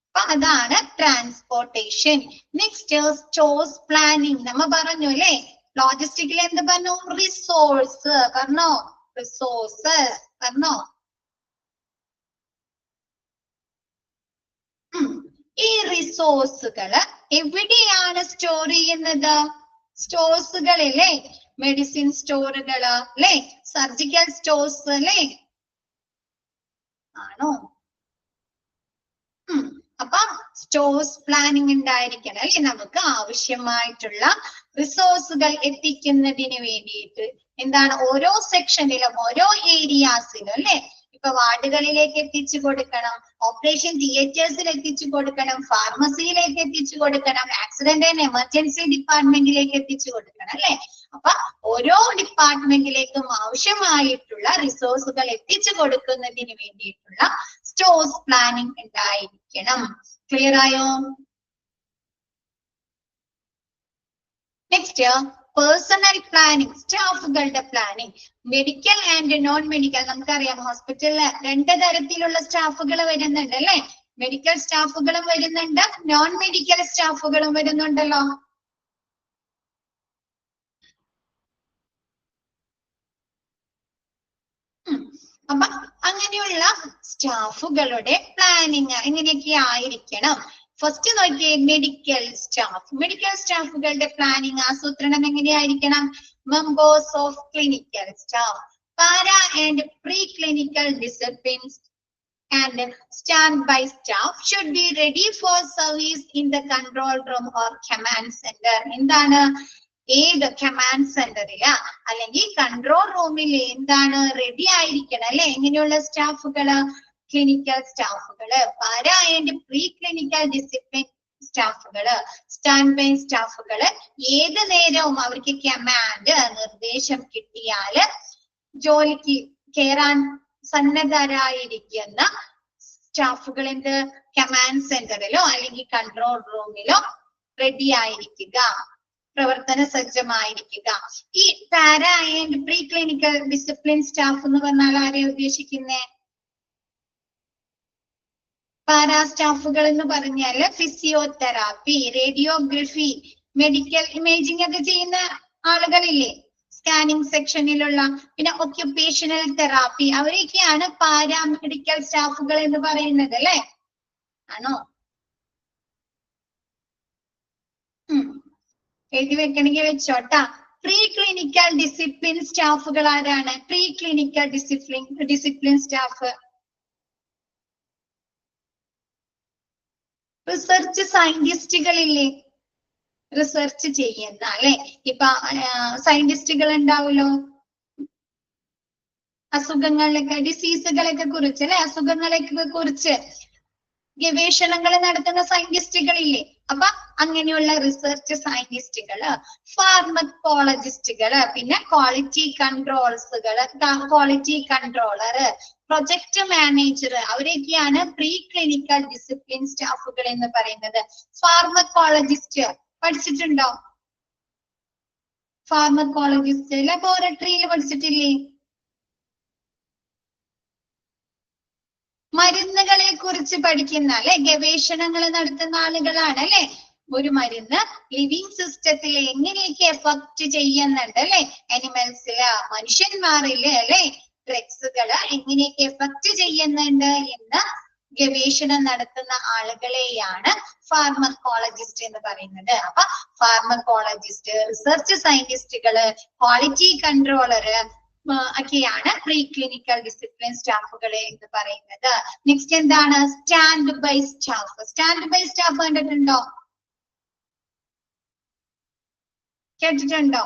അപ്പൊ അതാണ് ട്രാൻസ്പോർട്ടേഷൻ. Next stores planning. നമ്മ പറഞ്ഞു അല്ലെ ലോജിസ്റ്റിക്കിൽ എന്ത് പറഞ്ഞു? റിസോഴ്സ് പറഞ്ഞോ, റിസോഴ്സ് പറഞ്ഞോ. ഈ റിസോഴ്സുകള് എവിടെയാണ് സ്റ്റോർ ചെയ്യുന്നത്? സ്റ്റോഴ്സുകളിലെ മെഡിസിൻ സ്റ്റോറുകള് അല്ലെ, സർജിക്കൽ സ്റ്റോഴ്സ് അല്ലെ ആണോ? അപ്പൊ സ്റ്റോഴ്സ് പ്ലാനിങ് ഉണ്ടായിരിക്കണം അല്ലെ. നമുക്ക് ആവശ്യമായിട്ടുള്ള റിസോഴ്സുകൾ എത്തിക്കുന്നതിന് വേണ്ടിയിട്ട് എന്താണ് ഓരോ സെക്ഷനിലും ഓരോ ഏരിയാസിലും അല്ലെ. ഇപ്പൊ ഇപ്പൊ വാർഡുകളിലേക്ക് എത്തിച്ചു കൊടുക്കണം, ഓപ്പറേഷൻ തിയേറ്റേഴ്സിൽ എത്തിച്ചു കൊടുക്കണം, ഫാർമസിയിലേക്ക് എത്തിച്ചു കൊടുക്കണം, ആക്സിഡന്റ് ആൻഡ് എമർജൻസി ഡിപ്പാർട്ട്മെന്റിലേക്ക് എത്തിച്ചു കൊടുക്കണം അല്ലെ. അപ്പൊ ഓരോ ഡിപ്പാർട്ട്മെന്റിലേക്കും ആവശ്യമായിട്ടുള്ള റിസോഴ്സുകൾ എത്തിച്ചു കൊടുക്കുന്നതിന് വേണ്ടിയിട്ടുള്ള സ്റ്റോഴ്സ് പ്ലാനിങ് ഉണ്ടായിരിക്കണം. ക്ലിയർ ആയോ? നെക്സ്റ്റ് പേഴ്സണൽ പ്ലാനിങ്, സ്റ്റാഫുകളുടെ planning. Medical and non medical, നമുക്കറിയാം ഹോസ്പിറ്റലിൽ 2 തരത്തിലുള്ള സ്റ്റാഫുകൾ വരുന്നുണ്ട് അല്ലെ. മെഡിക്കൽ സ്റ്റാഫുകളും വരുന്നുണ്ട്, നോൺ മെഡിക്കൽ സ്റ്റാഫുകളും വരുന്നുണ്ടല്ലോ. അപ്പൊ അങ്ങനെയുള്ള സ്റ്റാഫുകളുടെ പ്ലാനിങ് എങ്ങനെയൊക്കെ ആയിരിക്കണം? ഫസ്റ്റ് നോക്കിയേ, മെഡിക്കൽ സ്റ്റാഫ്. മെഡിക്കൽ സ്റ്റാഫുകളുടെ പ്ലാനിങ് ആസൂത്രണം എങ്ങനെയായിരിക്കണം? Members of clinical staff, para and pre clinical disciplines and standby staff should be ready for service in the control room or command center. എന്താണ്? ഏത് കമാൻഡ് സെന്ററില അല്ലെങ്കിൽ control റൂമിൽ എന്താണ് ready ആയിരിക്കണം അല്ലെ? എങ്ങനെയുള്ള സ്റ്റാഫുകള്? ക്ലിനിക്കൽ സ്റ്റാഫുകള്, para and pre clinical discipline സ്റ്റാഫുകള്, സ്റ്റാൻഡ് ബൈ സ്റ്റാഫുകള്. ഏത് നേരവും അവർക്ക് കമാൻഡ് നിർദ്ദേശം കിട്ടിയാല് ജോലിക്ക് കയറാൻ സന്നദ്ധരായിരിക്കുന്ന സ്റ്റാഫുകൾ എന്ത്? കമാൻഡ് സെന്ററിലോ അല്ലെങ്കിൽ കൺട്രോൾ റൂമിലോ റെഡി ആയിരിക്കുക, പ്രവർത്തന സജ്ജമായിരിക്കുക. ഈ para and pre clinical discipline staff എന്ന് പറഞ്ഞാൽ ആരെ ഉദ്ദേശിക്കുന്നേ? പാരാ സ്റ്റാഫുകൾ എന്ന് പറഞ്ഞാല് ഫിസിയോതെറാപ്പി, റേഡിയോഗ്രഫി, മെഡിക്കൽ ഇമേജിംഗ് ഒക്കെ ചെയ്യുന്ന ആളുകളില്ലേ, സ്കാനിങ് സെക്ഷനിലുള്ള, പിന്നെ ഒക്യുപേഷണൽ തെറാപ്പി, അവരൊക്കെയാണ് പാരാമെഡിക്കൽ സ്റ്റാഫുകൾ എന്ന് പറയുന്നത് അല്ലെ. ആണോ? എഴുതി വെക്കണമെങ്കിൽ വെച്ചോട്ടാ. പ്രീ ക്ലിനിക്കൽ ഡിസിപ്ലിൻ സ്റ്റാഫുകൾ ആരാണ്? Pre clinical discipline staff research സയന്റിസ്റ്റുകളില്ലേ, റിസർച്ച് ചെയ്യുന്ന അല്ലെ. ഇപ്പൊ സയന്റിസ്റ്റുകൾ ഉണ്ടാവുമല്ലോ, അസുഖങ്ങളൊക്കെ ഡിസീസുകളൊക്കെ കുറിച്ച് അല്ലെ, അസുഖങ്ങളെയൊക്കെ കുറിച്ച് ഗവേഷണങ്ങൾ നടത്തുന്ന സയന്റിസ്റ്റുകളില്ലേ. അപ്പൊ അങ്ങനെയുള്ള റിസർച്ച് സയന്റിസ്റ്റുകള്, ഫാർമക്കോളജിസ്റ്റുകള്, പിന്നെ ക്വാളിറ്റി കൺട്രോളർ, പ്രൊജക്ട് മാനേജർ, അവരൊക്കെയാണ് പ്രീ ക്ലിനിക്കൽ ഡിസിപ്ലിൻ സ്റ്റാഫുകൾ എന്ന് പറയുന്നത്. ഫാർമക്കോളജിസ്റ്റ് പഠിച്ചിട്ടുണ്ടോ? ഫാർമക്കോളജിസ്റ്റ് ലബോറട്ടറിയിൽ പഠിച്ചിട്ടില്ലേ? മരുന്നുകളെ കുറിച്ച് പഠിക്കുന്ന അല്ലെ, ഗവേഷണങ്ങൾ നടത്തുന്ന ആളുകളാണ് അല്ലെ. ഒരു മരുന്ന് ലിവിങ് സിസ്റ്റത്തിൽ എങ്ങനെയൊക്കെ എഫക്ട് ചെയ്യുന്നുണ്ട് അല്ലെ, അനിമൽസില്, മനുഷ്യന്മാരില് അല്ലെ, ഡ്രഗ്സുകള് എങ്ങനെയൊക്കെ എഫക്ട് ചെയ്യുന്നുണ്ട് എന്ന് ഗവേഷണം നടത്തുന്ന ആളുകളെയാണ് ഫാർമക്കോളജിസ്റ്റ് എന്ന് പറയുന്നത്. അപ്പൊ ഫാർമക്കോളജിസ്റ്റ്, റിസർച്ച് സയന്റിസ്റ്റുകള്, ക്വാളിറ്റി കൺട്രോളറ് ഒക്കെയാണ് പ്രീ ക്ലിനിക്കൽ ഡിസിപ്ലിൻ സ്റ്റാഫുകളെ എന്ന് പറയുന്നത്. നെക്സ്റ്റ് എന്താണ്? Stand by staff. Stand by staff കണ്ടിട്ടുണ്ടോ? കേട്ടിട്ടുണ്ടോ?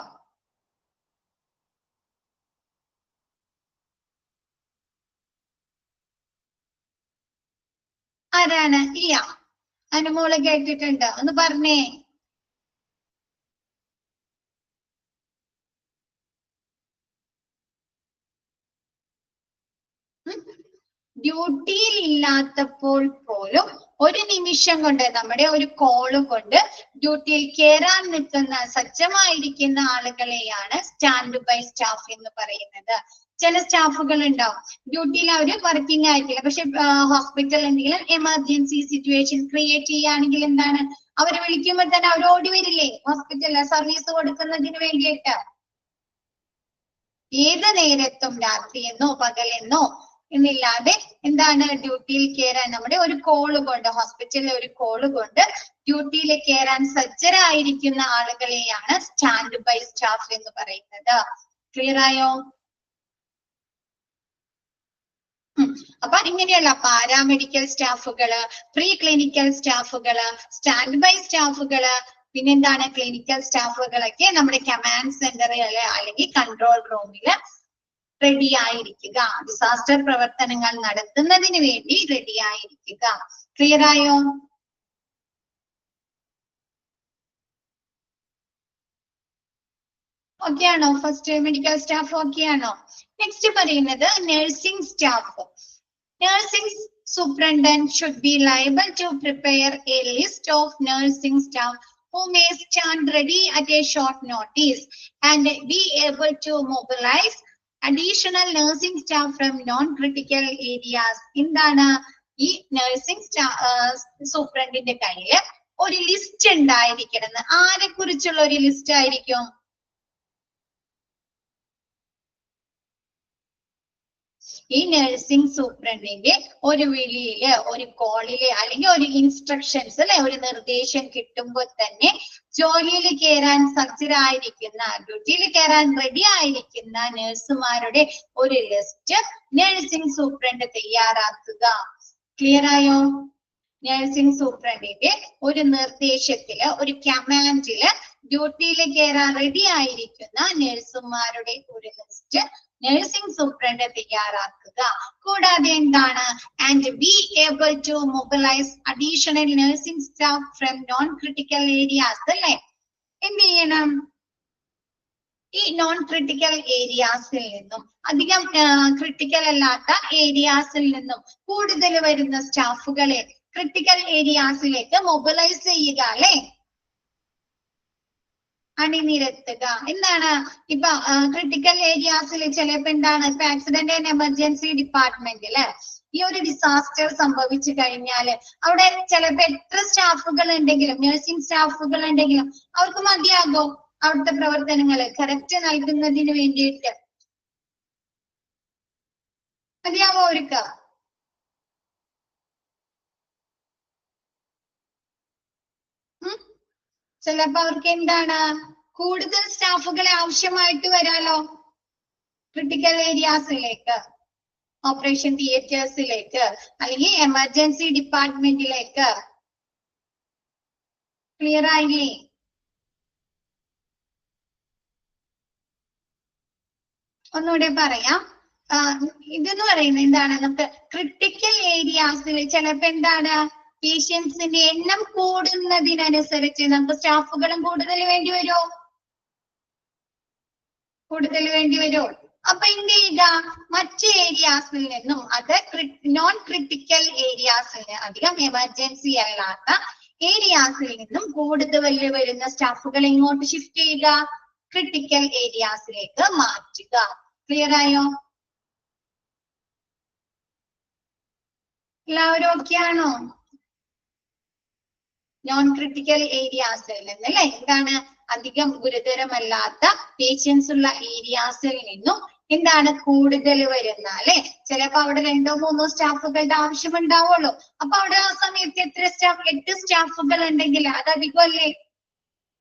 ആരാണ്? ഇല്ല. അനുമോള് കേട്ടിട്ടുണ്ട്? ഒന്ന് പറഞ്ഞേ. ഡ്യൂട്ടിയിൽ ഇല്ലാത്തപ്പോൾ പോലും ഒരു നിമിഷം കൊണ്ട്, നമ്മുടെ ഒരു കോള് കൊണ്ട് ഡ്യൂട്ടിയിൽ കയറാൻ നിൽക്കുന്ന സജ്ജമായിരിക്കുന്ന ആളുകളെയാണ് സ്റ്റാൻഡ് ബൈ സ്റ്റാഫ് എന്ന് പറയുന്നത്. ചില സ്റ്റാഫുകൾ ഉണ്ടാവും ഡ്യൂട്ടിയിൽ അവര് വർക്കിംഗ് ആയിട്ടില്ല, പക്ഷെ ഹോസ്പിറ്റലിൽ എന്തെങ്കിലും എമർജൻസി സിറ്റുവേഷൻ ക്രിയേറ്റ് ചെയ്യുകയാണെങ്കിൽ എന്താണ്, അവരെ വിളിക്കുമ്പോൾ തന്നെ അവർ ഓടി വരില്ലേ ഹോസ്പിറ്റലിൽ സർവീസ് കൊടുക്കുന്നതിന് വേണ്ടിയിട്ട്. ഏത് നേരത്തും രാത്രിയെന്നോ പകലെന്നോ എന്നില്ലാതെ എന്താണ് ഡ്യൂട്ടിയിൽ കയറാൻ, നമ്മുടെ ഒരു കോള് കൊണ്ട്, ഹോസ്പിറ്റലിലെ ഒരു കോള് കൊണ്ട് ഡ്യൂട്ടിയിൽ കയറാൻ സജ്ജരായിരിക്കുന്ന ആളുകളെയാണ് സ്റ്റാൻഡ് ബൈ സ്റ്റാഫ് എന്ന് പറയുന്നത്. ക്ലിയർ ആയോ? അപ്പൊ ഇങ്ങനെയുള്ള പാരാമെഡിക്കൽ സ്റ്റാഫുകള്, പ്രീ ക്ലിനിക്കൽ സ്റ്റാഫുകള്, സ്റ്റാൻഡ് ബൈ സ്റ്റാഫുകള്, പിന്നെന്താണ് ക്ലിനിക്കൽ സ്റ്റാഫുകളൊക്കെ നമ്മുടെ കമാൻഡ് സെന്ററില് അല്ലെങ്കിൽ കൺട്രോൾ റൂമില് റെഡി ആയിരിക്കുക. ഡിസാസ്റ്റർ പ്രവർത്തനങ്ങൾ നടത്തുന്നതിന് വേണ്ടി റെഡി ആയിരിക്കുക. ക്ലിയർ ആയോ? ഓക്കെ ആണോ? ഫസ്റ്റ് മെഡിക്കൽ സ്റ്റാഫ് ഓക്കെ ആണോ? നെക്സ്റ്റ് പറയുന്നത് nursing staff. Nursing superintendent should be liable to prepare a list of nursing staff who may stand ready at a short notice and be able to mobilize additional nursing staff from non-critical areas. എന്താണ് ഈ nursing സൂപ്രണ്ടിന്റെ കയ്യിൽ ഒരു list ഉണ്ടായിരിക്കണം. ആരെ കുറിച്ചുള്ള ഒരു list ആയിരിക്കും? ഈ നഴ്സിംഗ് സൂപ്രണ്ടിന്റെ ഒരു വിളിയില്, ഒരു കോളില്, അല്ലെങ്കിൽ ഒരു ഇൻസ്ട്രക്ഷൻസ് അല്ലെ, ഒരു നിർദ്ദേശം കിട്ടുമ്പോൾ തന്നെ ജോലിയിൽ കയറാൻ സജ്ജരായിരിക്കുന്ന, ഡ്യൂട്ടിയിൽ കയറാൻ റെഡി ആയിരിക്കുന്ന നഴ്സുമാരുടെ ഒരു ലിസ്റ്റ് നഴ്സിംഗ് സൂപ്രണ്ട് തയ്യാറാക്കുക. ക്ലിയർ ആയോ? നഴ്സിംഗ് സൂപ്രണ്ടിന്റെ ഒരു നിർദ്ദേശത്തില്, ഒരു കമാൻഡില് ഡ്യൂട്ടിയിൽ കയറാൻ റെഡി ആയിരിക്കുന്ന നഴ്സുമാരുടെ ഒരു ലിസ്റ്റ് നഴ്സിംഗ് സൂപ്രണ്ട് തയ്യാറാക്കുക. കൂടാതെ എന്താണ്? And be able to mobilise additional nursing staff from non critical areas. അല്ലെ, എന്ത് ചെയ്യണം? ഈ നോൺ ക്രിട്ടിക്കൽ ഏരിയാസിൽ നിന്നും, അധികം ക്രിട്ടിക്കൽ അല്ലാത്ത ഏരിയാസിൽ നിന്നും കൂടുതൽ വരുന്ന സ്റ്റാഫുകളെ ക്രിട്ടിക്കൽ ഏരിയാസിലേക്ക് മൊബിലൈസ് ചെയ്യുക. അല്ലെ, അണിനിരത്തുക. എന്താണ്? ഇപ്പൊ ക്രിട്ടിക്കൽ ഏരിയാസിൽ ചിലപ്പോ എന്താണ്, ഇപ്പൊ ആക്സിഡന്റ് ആൻഡ് എമർജൻസി ഡിപ്പാർട്ട്മെന്റില് ഈ ഒരു ഡിസാസ്റ്റർ സംഭവിച്ചു കഴിഞ്ഞാല് അവിടെ ചിലപ്പോ എത്ര സ്റ്റാഫുകൾ ഉണ്ടെങ്കിലും, നഴ്സിംഗ് സ്റ്റാഫുകൾ ഉണ്ടെങ്കിലും അവർക്ക് മതിയാകോ അവിടുത്തെ പ്രവർത്തനങ്ങള് കറക്റ്റ് നൽകുന്നതിന് വേണ്ടിയിട്ട്? മതിയാവോ അവർക്ക്? ചിലപ്പോ അവർക്ക് എന്താണ്, കൂടുതൽ സ്റ്റാഫുകളെ ആവശ്യമായിട്ട് വരാലോ ക്രിട്ടിക്കൽ ഏരിയാസിലേക്ക്, ഓപ്പറേഷൻ തിയേറ്റേഴ്സിലേക്ക്, അല്ലെങ്കിൽ എമർജൻസി ഡിപ്പാർട്ട്മെന്റിലേക്ക്. ക്ലിയർ ആയില്ലേ? ഒന്നുകൂടെ പറയാം. ഇതെന്ന് പറയുന്നത് എന്താണ്, നമുക്ക് ക്രിട്ടിക്കൽ ഏരിയാസിൽ ചിലപ്പോ എന്താണ്, പേഷ്യൻസിന്റെ എണ്ണം കൂടുന്നതിനനുസരിച്ച് നമുക്ക് സ്റ്റാഫുകളും കൂടുതൽ വേണ്ടി വരുമോ? കൂടുതൽ വേണ്ടി വരുമോ? അപ്പൊ എന്ത് ചെയ്യുക? മറ്റ് ഏരിയാസിൽ നിന്നും, അത് നോൺ ക്രിട്ടിക്കൽ ഏരിയാസിൽ, അധികം എമർജൻസി അല്ലാത്ത ഏരിയാസിൽ നിന്നും കൂടുതൽ വരുന്ന സ്റ്റാഫുകൾ എങ്ങോട്ട് ഷിഫ്റ്റ് ചെയ്യുക? ക്രിട്ടിക്കൽ ഏരിയാസിലേക്ക് മാറ്റുക. ക്ലിയർ ആയോ? എല്ലാവരും ഓക്കെ ആണോ? നോൺ ക്രിട്ടിക്കൽ ഏരിയാസിൽ നിന്ന് അല്ലെ, എന്താണ്, അധികം ഗുരുതരമല്ലാത്ത പേഷ്യൻസ് ഉള്ള ഏരിയാസിൽ നിന്നും എന്താണ് കൂടുതൽ വരുന്ന, അല്ലെ, ചിലപ്പോ അവിടെ 2-3 സ്റ്റാഫുകളുടെ ആവശ്യം ഉണ്ടാവുള്ളൂ. അപ്പൊ അവിടെ ആ സമയത്ത് എത്ര സ്റ്റാഫ്? 8 സ്റ്റാഫുകൾ ഉണ്ടെങ്കിൽ അത് അധികമല്ലേ?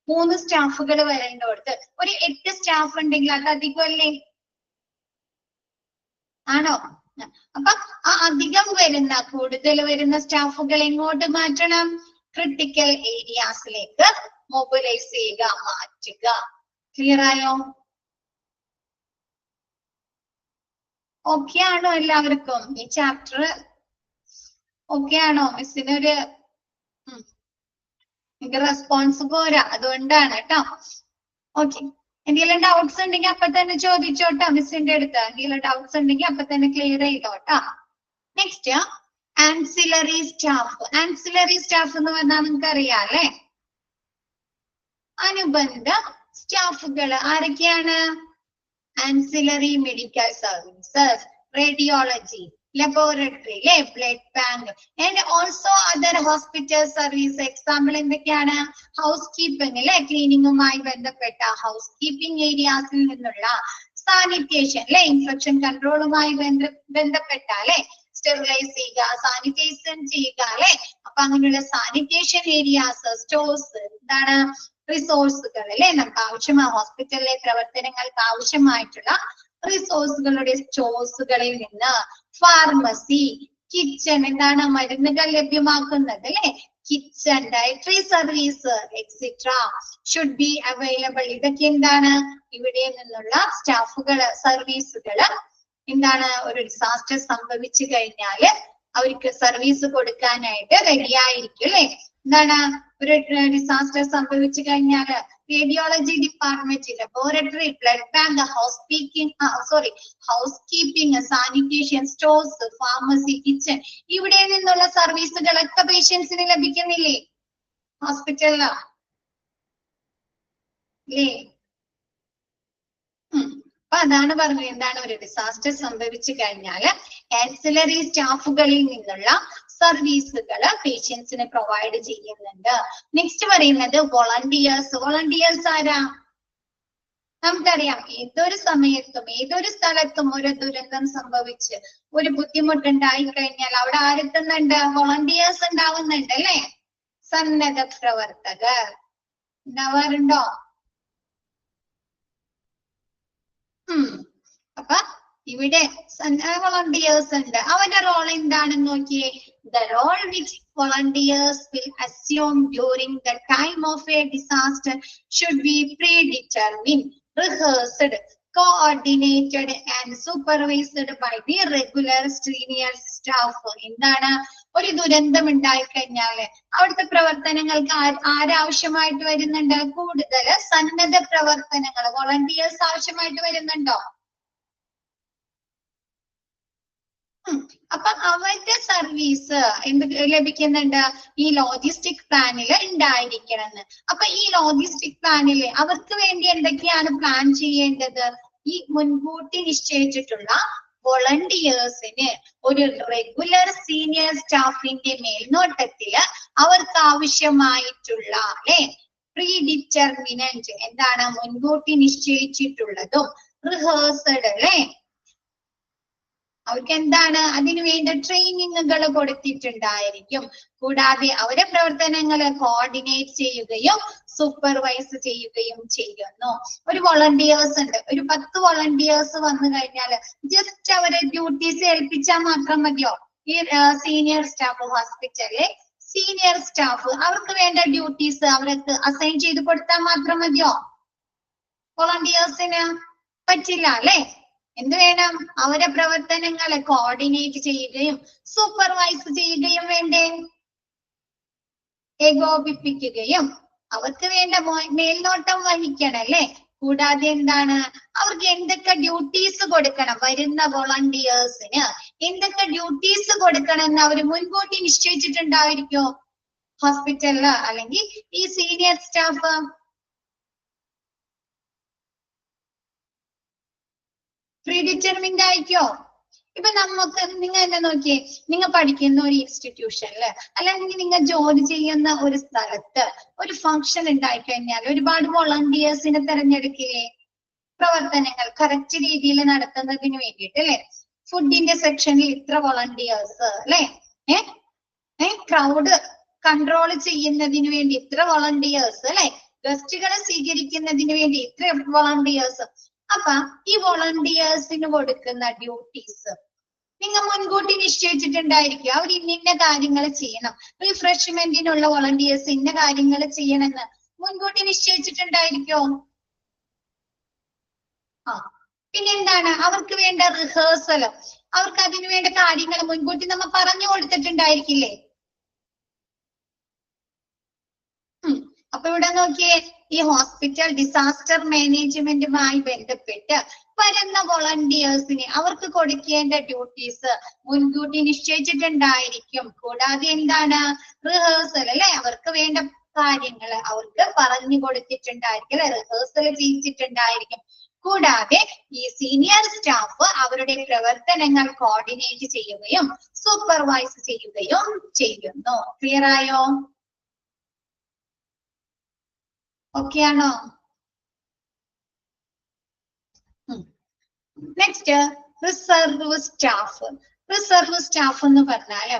3 സ്റ്റാഫുകൾ വരേണ്ടടുത്ത് ഒരു 8 സ്റ്റാഫ് ഉണ്ടെങ്കിൽ അത് അധികമല്ലേ? ആണോ? അപ്പൊ ആ അധികം വരുന്ന, കൂടുതൽ വരുന്ന സ്റ്റാഫുകൾ എങ്ങോട്ട് മാറ്റണം? ക്രിട്ടിക്കൽ ഏരിയാസിലേക്ക് മൊബിലൈസ് ചെയ്യുക, മാറ്റുക. ക്ലിയർ ആയോ? ഓക്കെ ആണോ എല്ലാവർക്കും? ഈ ചാപ്റ്റർ ഓക്കെ ആണോ? മിസ്സിനൊരു റെസ്പോൺസ് പോരാ, അതുകൊണ്ടാണ് കേട്ടോ. ഓക്കെ, എന്തെങ്കിലും ഡൗട്ട്സ് ഉണ്ടെങ്കിൽ അപ്പൊ തന്നെ ചോദിച്ചോട്ടോ മിസ്സിന്റെ അടുത്ത്. എന്തെങ്കിലും ഡൗട്ട്സ് ഉണ്ടെങ്കിൽ അപ്പൊ തന്നെ ക്ലിയർ ചെയ്തോട്ടോ. Next, ancillary staff. Ancillary staff എന്ന് പറഞ്ഞാൽ നിങ്ങൾക്ക് അറിയാം അല്ലെ, അനുബന്ധ സ്റ്റാഫുകൾ ആരൊക്കെയാണ്? Ancillary medical services, radiology, laboratory, blood bank, and also other hospital service. Example എന്തൊക്കെയാണ്? ഹൗസ് കീപ്പിംഗ്, ക്ലീനിങ്ങുമായി ബന്ധപ്പെട്ട ഹൗസ് കീപ്പിംഗ് ഏരിയാസിൽ നിന്നുള്ള സാനിറ്റേഷൻ, ഇൻഫെക്ഷൻ കൺട്രോളുമായി ബന്ധപ്പെട്ട സ്റ്റെറിലൈസ് ചെയ്യുക, സാനിറ്റൈസേഷൻ ചെയ്യുക, അപ്പൊ അങ്ങനെയുള്ള സാനിറ്റേഷൻ ഏരിയാസ്, സ്റ്റോഴ്സ്, എന്താണ്, റിസോഴ്സുകൾ, നമുക്ക് ആവശ്യമായ ഹോസ്പിറ്റലിലെ പ്രവർത്തനങ്ങൾക്ക് ആവശ്യമായിട്ടുള്ള റിസോഴ്സുകളുടെ സ്റ്റോഴ്സുകളിൽ നിന്ന്. ഫാർമസി, കിച്ചൺ, എന്താണ്, മരുന്നുകൾ ലഭ്യമാക്കുന്നത്, kitchen, dietary service, etc. should be available. ഇതൊക്കെ എന്താണ് ഇവിടെ നിന്നുള്ള സ്റ്റാഫുകൾ സർവീസുകൾ എന്താണ് ഒരു ഡിസാസ്റ്റർ സംഭവിച്ചു കഴിഞ്ഞാല് അവർക്ക് സർവീസ് കൊടുക്കാനായിട്ട് റെഡി ആയിരിക്കും അല്ലെ. എന്താണ് ഒരു ഡിസാസ്റ്റർ സംഭവിച്ചു കഴിഞ്ഞാല് radiology department, laboratory, blood bank, house keeping, sanitation, stores, pharmacy, kitchen, ഇവിടെ നിന്നുള്ള സർവീസുകളൊക്കെ പേഷ്യൻസിന് ലഭിക്കുന്നില്ലേ ഹോസ്പിറ്റലില് അല്ലേ? അപ്പൊ അതാണ് പറഞ്ഞത് എന്താണ് ഒരു ഡിസാസ്റ്റർ സംഭവിച്ചു കഴിഞ്ഞാല് ആൻസിലറി സ്റ്റാഫുകളിൽ നിന്നുള്ള സർവീസുകൾ പേഷ്യൻസിന് പ്രൊവൈഡ് ചെയ്യുന്നുണ്ട്. നെക്സ്റ്റ് പറയുന്നത് വോളണ്ടിയേഴ്സ്. വോളണ്ടിയേഴ്സ് ആരാ? നമുക്കറിയാം ഏതൊരു സമയത്തും ഏതൊരു സ്ഥലത്തും ഒരു ദുരന്തം സംഭവിച്ച് ഒരു ബുദ്ധിമുട്ടുണ്ടായി കഴിഞ്ഞാൽ അവിടെ ആരെത്തുന്നുണ്ട്? വോളണ്ടിയേഴ്സ് ഉണ്ടാവുന്നുണ്ട് അല്ലെ. സന്നദ്ധ പ്രവർത്തകർ ഉണ്ടാവാറുണ്ടോ? അപ്പൊ ഇവിടെ വോളണ്ടിയേഴ്സ് ഉണ്ട്. അവരുടെ റോൾ എന്താണെന്ന് നോക്കിയേ. The role which volunteers will assume during the time of a disaster should be predetermined, rehearsed, coordinated and supervised by the regular senior staff. എന്താണ് ഒരു ദുരന്തം ഉണ്ടായി കഴിഞ്ഞാല് അവിടുത്തെ പ്രവർത്തനങ്ങൾക്ക് ആരാവശ്യമായിട്ട് വരുന്നുണ്ട്? കൂടുതൽ സന്നദ്ധ പ്രവർത്തനങ്ങൾ, വോളണ്ടിയേഴ്സ് ആവശ്യമായിട്ട് വരുന്നുണ്ടോ? അപ്പൊ അവരുടെ സർവീസ് എന്ത് ലഭിക്കുന്നുണ്ട്? ഈ ലോജിസ്റ്റിക് പ്ലാനിൽ ഉണ്ടായിരിക്കണം. അപ്പൊ ഈ ലോജിസ്റ്റിക് പ്ലാനിൽ അവർക്ക് വേണ്ടി എന്തൊക്കെയാണ് പ്ലാൻ ചെയ്യേണ്ടത്? ഈ മുൻകൂട്ടി നിശ്ചയിച്ചിട്ടുള്ള വോളണ്ടിയേഴ്സിന് ഒരു റെഗുലർ സീനിയർ സ്റ്റാഫിന്റെ മേൽനോട്ടത്തില് അവർക്ക് ആവശ്യമായിട്ടുള്ള അല്ലെ പ്രീഡിറ്റർമിനന്റ് എന്താണ് മുൻകൂട്ടി നിശ്ചയിച്ചിട്ടുള്ളതും റിഹേഴ്സഡ് അല്ലെ അവർക്ക് എന്താണ് അതിനു വേണ്ട ട്രെയിനിങ്ങുകൾ കൊടുത്തിട്ടുണ്ടായിരിക്കും. കൂടാതെ അവരെ പ്രവർത്തനങ്ങളെ കോർഡിനേറ്റ് ചെയ്യുകയും സൂപ്പർവൈസ് ചെയ്യുകയും ചെയ്യുന്നു. ഒരു വോളണ്ടിയേഴ്സ് ഉണ്ട്, ഒരു 10 വോളണ്ടിയേഴ്സ് വന്നു കഴിഞ്ഞാൽ ജസ്റ്റ് അവരെ ഡ്യൂട്ടീസ് ഏൽപ്പിച്ചാൽ മാത്രം മതിയോ? ഈ സീനിയർ സ്റ്റാഫ് ഹോസ്പിറ്റലിലെ സീനിയർ സ്റ്റാഫ് അവർക്ക് വേണ്ട ഡ്യൂട്ടീസ് അവർക്ക് അസൈൻ ചെയ്ത് കൊടുത്താൽ മാത്രം മതിയോ? വോളണ്ടിയേഴ്സിന് പറ്റില്ല അല്ലെ. എന്ത് വേണം? അവരെ പ്രവർത്തനങ്ങളെ കോർഡിനേറ്റ് ചെയ്യുകയും സൂപ്പർവൈസ് ചെയ്യുകയും വേണ്ടേ? ഏകോപിപ്പിക്കുകയും അവർക്ക് വേണ്ട മേൽനോട്ടം വഹിക്കണം അല്ലെ. കൂടാതെ എന്താണ് അവർക്ക് എന്തൊക്കെ ഡ്യൂട്ടീസ് കൊടുക്കണം? വരുന്ന വോളണ്ടിയേഴ്സിന് എന്തൊക്കെ ഡ്യൂട്ടീസ് കൊടുക്കണം എന്ന് അവർ മുൻകൂട്ടി നിശ്ചയിച്ചിട്ടുണ്ടായിരിക്കോ ഹോസ്പിറ്റലില് അല്ലെങ്കിൽ ഈ സീനിയർ സ്റ്റാഫ്? പ്രീഡിറ്റർമിൻഡ് ആയിക്കോ? ഇപ്പൊ നമുക്ക് നിങ്ങൾ എന്താ നോക്കിയേ, നിങ്ങൾ പഠിക്കുന്ന ഒരു ഇൻസ്റ്റിറ്റ്യൂഷനില് അല്ലെങ്കിൽ നിങ്ങൾ ജോലി ചെയ്യുന്ന ഒരു സ്ഥലത്ത് ഒരു ഫംഗ്ഷൻ ഉണ്ടായി കഴിഞ്ഞാൽ ഒരുപാട് വോളണ്ടിയേഴ്സിനെ തെരഞ്ഞെടുക്കില്ലേ പ്രവർത്തനങ്ങൾ കറക്റ്റ് രീതിയിൽ നടത്തുന്നതിന് വേണ്ടിയിട്ട് അല്ലെ. ഫുഡിന്റെ സെക്ഷനിൽ ഇത്ര വോളണ്ടിയേഴ്സ് അല്ലെ, ക്രൗഡ് കൺട്രോൾ ചെയ്യുന്നതിന് വേണ്ടി ഇത്ര വോളണ്ടിയേഴ്സ് അല്ലെ, ഗസ്റ്റുകളെ സ്വീകരിക്കുന്നതിന് വേണ്ടി ഇത്ര വോളണ്ടിയേഴ്സ്. അപ്പൊ ഈ വോളണ്ടിയേഴ്സിന് കൊടുക്കുന്ന ഡ്യൂട്ടീസ് നിങ്ങൾ മുൻകൂട്ടി നിശ്ചയിച്ചിട്ടുണ്ടായിരിക്കും. അവർ ഇന്ന കാര്യങ്ങൾ ചെയ്യണം, റിഫ്രഷ്മെന്റിനുള്ള വോളണ്ടിയേഴ്സ് ഇന്ന കാര്യങ്ങൾ ചെയ്യണമെന്ന് മുൻകൂട്ടി നിശ്ചയിച്ചിട്ടുണ്ടായിരിക്കോ? പിന്നെന്താണ് അവർക്ക് വേണ്ട റിഹേഴ്സൽ, അവർക്ക് അതിനു വേണ്ട കാര്യങ്ങൾ മുൻകൂട്ടി നമ്മൾ പറഞ്ഞു കൊടുത്തിട്ടുണ്ടായിരിക്കില്ലേ? അപ്പൊ ഇവിടെ നോക്കിയേ, ഈ ഹോസ്പിറ്റൽ ഡിസാസ്റ്റർ മാനേജ്മെന്റുമായി ബന്ധപ്പെട്ട് വരുന്ന വോളണ്ടിയേഴ്സിന് അവർക്ക് കൊടുക്കേണ്ട ഡ്യൂട്ടീസ് മുൻകൂട്ടി നിശ്ചയിച്ചിട്ടുണ്ടായിരിക്കും. കൂടാതെ എന്താണ് റിഹേഴ്സൽ അല്ലെ, അവർക്ക് വേണ്ട കാര്യങ്ങൾ അവർക്ക് പറഞ്ഞു കൊടുത്തിട്ടുണ്ടായിരിക്കും, റിഹേഴ്സൽ ചെയ്യിച്ചിട്ടുണ്ടായിരിക്കും. കൂടാതെ ഈ സീനിയർ സ്റ്റാഫ് അവരുടെ പ്രവർത്തനങ്ങൾ കോർഡിനേറ്റ് ചെയ്യുകയും സൂപ്പർവൈസ് ചെയ്യുകയും ചെയ്യുന്നു. ക്ലിയർ ആയോ? ഓക്കെ ആണോ? Next reserve staff. Reserve staff എന്ന് പറഞ്ഞാല്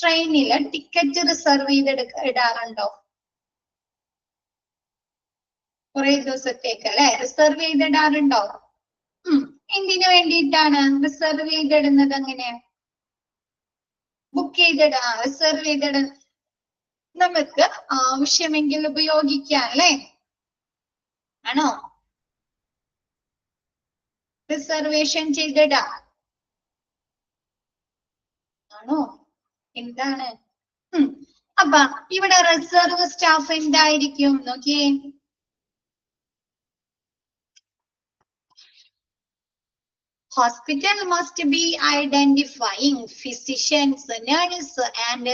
ട്രെയിനില് ടിക്കറ്റ് റിസർവ് ചെയ്ത് ഇടാറുണ്ടോ? കുറെ ദിവസത്തേക്ക് അല്ലെ റിസർവ് ചെയ്തിടാറുണ്ടോ? എന്തിനു വേണ്ടിയിട്ടാണ് റിസർവ് ചെയ്തിടുന്നത്? അങ്ങനെ ബുക്ക് ചെയ്തിടാ, റിസർവ് ചെയ്തിട നമുക്ക് ആവശ്യമെങ്കിൽ ഉപയോഗിക്കാം അല്ലെ? ആണോ? റിസർവേഷൻ ചെയ്തിടാ ആണോ? എന്താണ്? അപ്പൊ ഇവിടെ റിസർവ് സ്റ്റാഫ് എന്തായിരിക്കും നോക്കിയേ. Hospital must be identifying physicians, nurses, and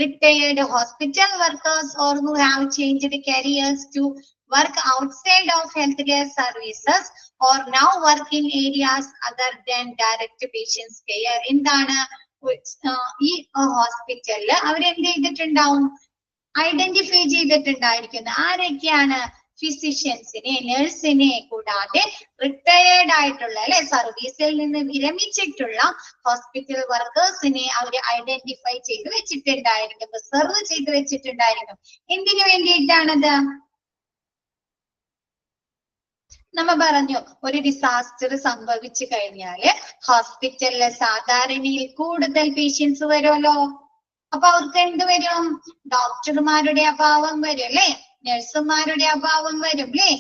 retired hospital workers or who have changed careers to work outside of healthcare services or now work in areas other than direct patients care. എന്താണ് ഈ ഹോസ്പിറ്റലില് അവരെന്ത് ചെയ്തിട്ടുണ്ടാവും? Identify ചെയ്തിട്ടുണ്ടായിരിക്കുന്നു. ആരൊക്കെയാണ്? ഫിസിഷ്യൻസിനെ, നഴ്സിനെ കൂടാതെ retired ആയിട്ടുള്ള അല്ലെ, സർവീസിൽ നിന്ന് വിരമിച്ചിട്ടുള്ള ഹോസ്പിറ്റൽ വർക്കേഴ്സിനെ അവർ ഐഡന്റിഫൈ ചെയ്ത് വെച്ചിട്ടുണ്ടായിരിക്കും, റിസർവ് ചെയ്ത് വെച്ചിട്ടുണ്ടായിരിക്കും. എന്തിനു വേണ്ടിയിട്ടാണത്? നമ്മ പറഞ്ഞു ഒരു ഡിസാസ്റ്റർ സംഭവിച്ചു കഴിഞ്ഞാല് ഹോസ്പിറ്റലിലെ സാധാരണയിൽ കൂടുതൽ പേഷ്യൻസ് വരുമല്ലോ. അപ്പൊ അവർക്ക് എന്ത് വരും? ഡോക്ടർമാരുടെ അഭാവം വരും അല്ലെ, നഴ്സുമാരുടെ അഭാവം വരും അല്ലേ,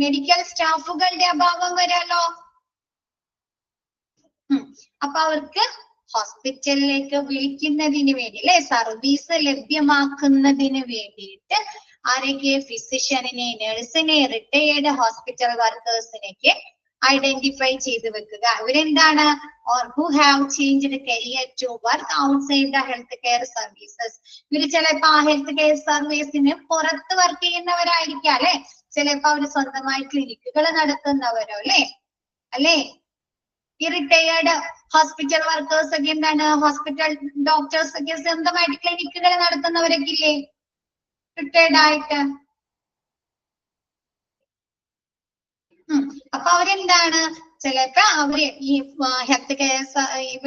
മെഡിക്കൽ സ്റ്റാഫുകളുടെ അഭാവം വരാലോ. അപ്പൊ അവർക്ക് ഹോസ്പിറ്റലിലേക്ക് വിളിക്കുന്നതിന് വേണ്ടി അല്ലെ, സർവീസ് ലഭ്യമാക്കുന്നതിന് വേണ്ടിയിട്ട് ആരൊക്കെ? ഫിസിഷ്യനെ, നഴ്സിനെ, റിട്ടയേർഡ് ഹോസ്പിറ്റൽ വർക്കേഴ്സിനൊക്കെ ഐഡന്റിഫൈ ചെയ്ത് വെക്കുക. ഇവരെന്താണ്? or who have changed career to work outside the health care services. ഇവര് ചിലപ്പോ ആ ഹെൽത്ത് കെയർ സർവീസിന് പുറത്ത് വർക്ക് ചെയ്യുന്നവരായിരിക്കാം അല്ലെ, ചിലപ്പോ അവര് സ്വന്തമായി ക്ലിനിക്കുകൾ നടത്തുന്നവരോ അല്ലെ. ഈ റിട്ടയേർഡ് ഹോസ്പിറ്റൽ വർക്കേഴ്സ് ഒക്കെ എന്താണ്? ഹോസ്പിറ്റൽ ഡോക്ടേഴ്സ് ഒക്കെ സ്വന്തമായിട്ട് ക്ലിനിക്കുകൾ നടത്തുന്നവരൊക്കെ ഇല്ലേ, റിട്ടയേർഡ് ആയിട്ട്. അപ്പൊ അവരെന്താണ്? ചിലപ്പോ അവര് ഈ ഹെൽത്ത് കെയർ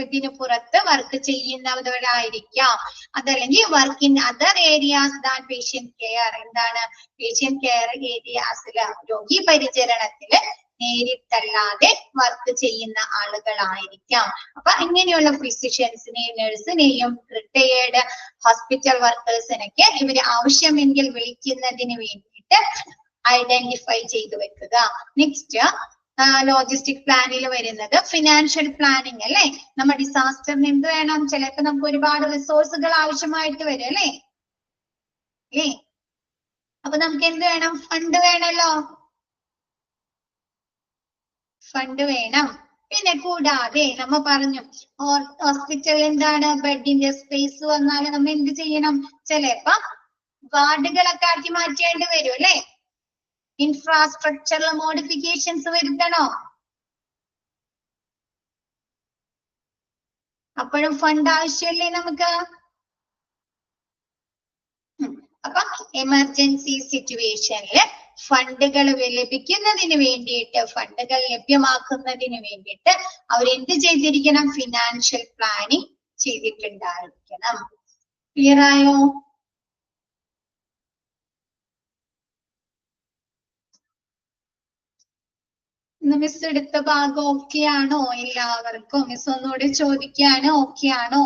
ഇതിന് പുറത്ത് വർക്ക് ചെയ്യുന്നവരായിരിക്കാം, അതല്ലെങ്കിൽ work in other areas than patient care. എന്താണ്? പേഷ്യന്റ് കെയർ ഏരിയാസില്, രോഗി പരിചരണത്തില് നേരിട്ടല്ലാതെ വർക്ക് ചെയ്യുന്ന ആളുകളായിരിക്കാം. അപ്പൊ ഇങ്ങനെയുള്ള ഫിസിഷ്യൻസിനെയും നഴ്സിനെയും റിട്ടയേർഡ് ഹോസ്പിറ്റൽ വർക്കേഴ്സിനൊക്കെ ഇവര് ആവശ്യമെങ്കിൽ വിളിക്കുന്നതിന് വേണ്ടിയിട്ട് ഐഡന്റിഫൈ ചെയ്ത് വെക്കുക. നെക്സ്റ്റ് ലോജിസ്റ്റിക് പ്ലാനിൽ വരുന്നത് ഫിനാൻഷ്യൽ പ്ലാനിങ് അല്ലെ. നമ്മ ഡിസാസ്റ്ററിന് എന്ത് വേണം? ചിലപ്പോ നമുക്ക് ഒരുപാട് റിസോഴ്സുകൾ ആവശ്യമായിട്ട് വരും അല്ലെ. അപ്പൊ നമുക്ക് എന്ത് വേണം? ഫണ്ട് വേണമല്ലോ, ഫണ്ട് വേണം. പിന്നെ കൂടാതെ നമ്മ പറഞ്ഞു ഹോസ്പിറ്റൽ എന്താണ്? ബെഡിന്റെ സ്പേസ് വന്നാൽ നമ്മ എന്ത് ചെയ്യണം? ചിലപ്പോ വാർഡുകളൊക്കെ ആക്കി മാറ്റേണ്ടി വരും അല്ലെ, ഇൻഫ്രാസ്ട്രക്ചറിൽ മോഡിഫിക്കേഷൻസ് വരുത്തണോ? അപ്പോഴും ഫണ്ട് ആവശ്യമല്ലേ നമുക്ക്. അപ്പൊ എമർജൻസി സിറ്റുവേഷനില് ഫണ്ടുകൾ ലഭിക്കുന്നതിന് വേണ്ടിയിട്ട്, ഫണ്ടുകൾ ലഭ്യമാക്കുന്നതിന് വേണ്ടിയിട്ട് അവരെന്ത് ചെയ്തിരിക്കണം? ഫിനാൻഷ്യൽ പ്ലാനിങ് ചെയ്തിട്ടുണ്ടായിരിക്കണം. ക്ലിയർ ആയോ? മിസ് എടുത്ത ഭാഗം ഓക്കെ ആണോ എല്ലാവർക്കും? മിസ് ഒന്നുകൂടി ചോദിക്കാണ്, ഓക്കെ ആണോ?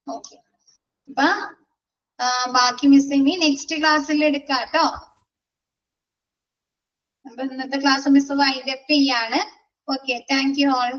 ഓക്കെ. അപ്പൊ ബാക്കി മിസ് ഇനി നെക്സ്റ്റ് ക്ലാസ്സിൽ എടുക്കാം കേട്ടോ. അപ്പൊ ഇന്നത്തെ ക്ലാസ് മിസ് വൈൻഡ് അപ്പ് ചെയ്യാണ്. Okay, thank you all.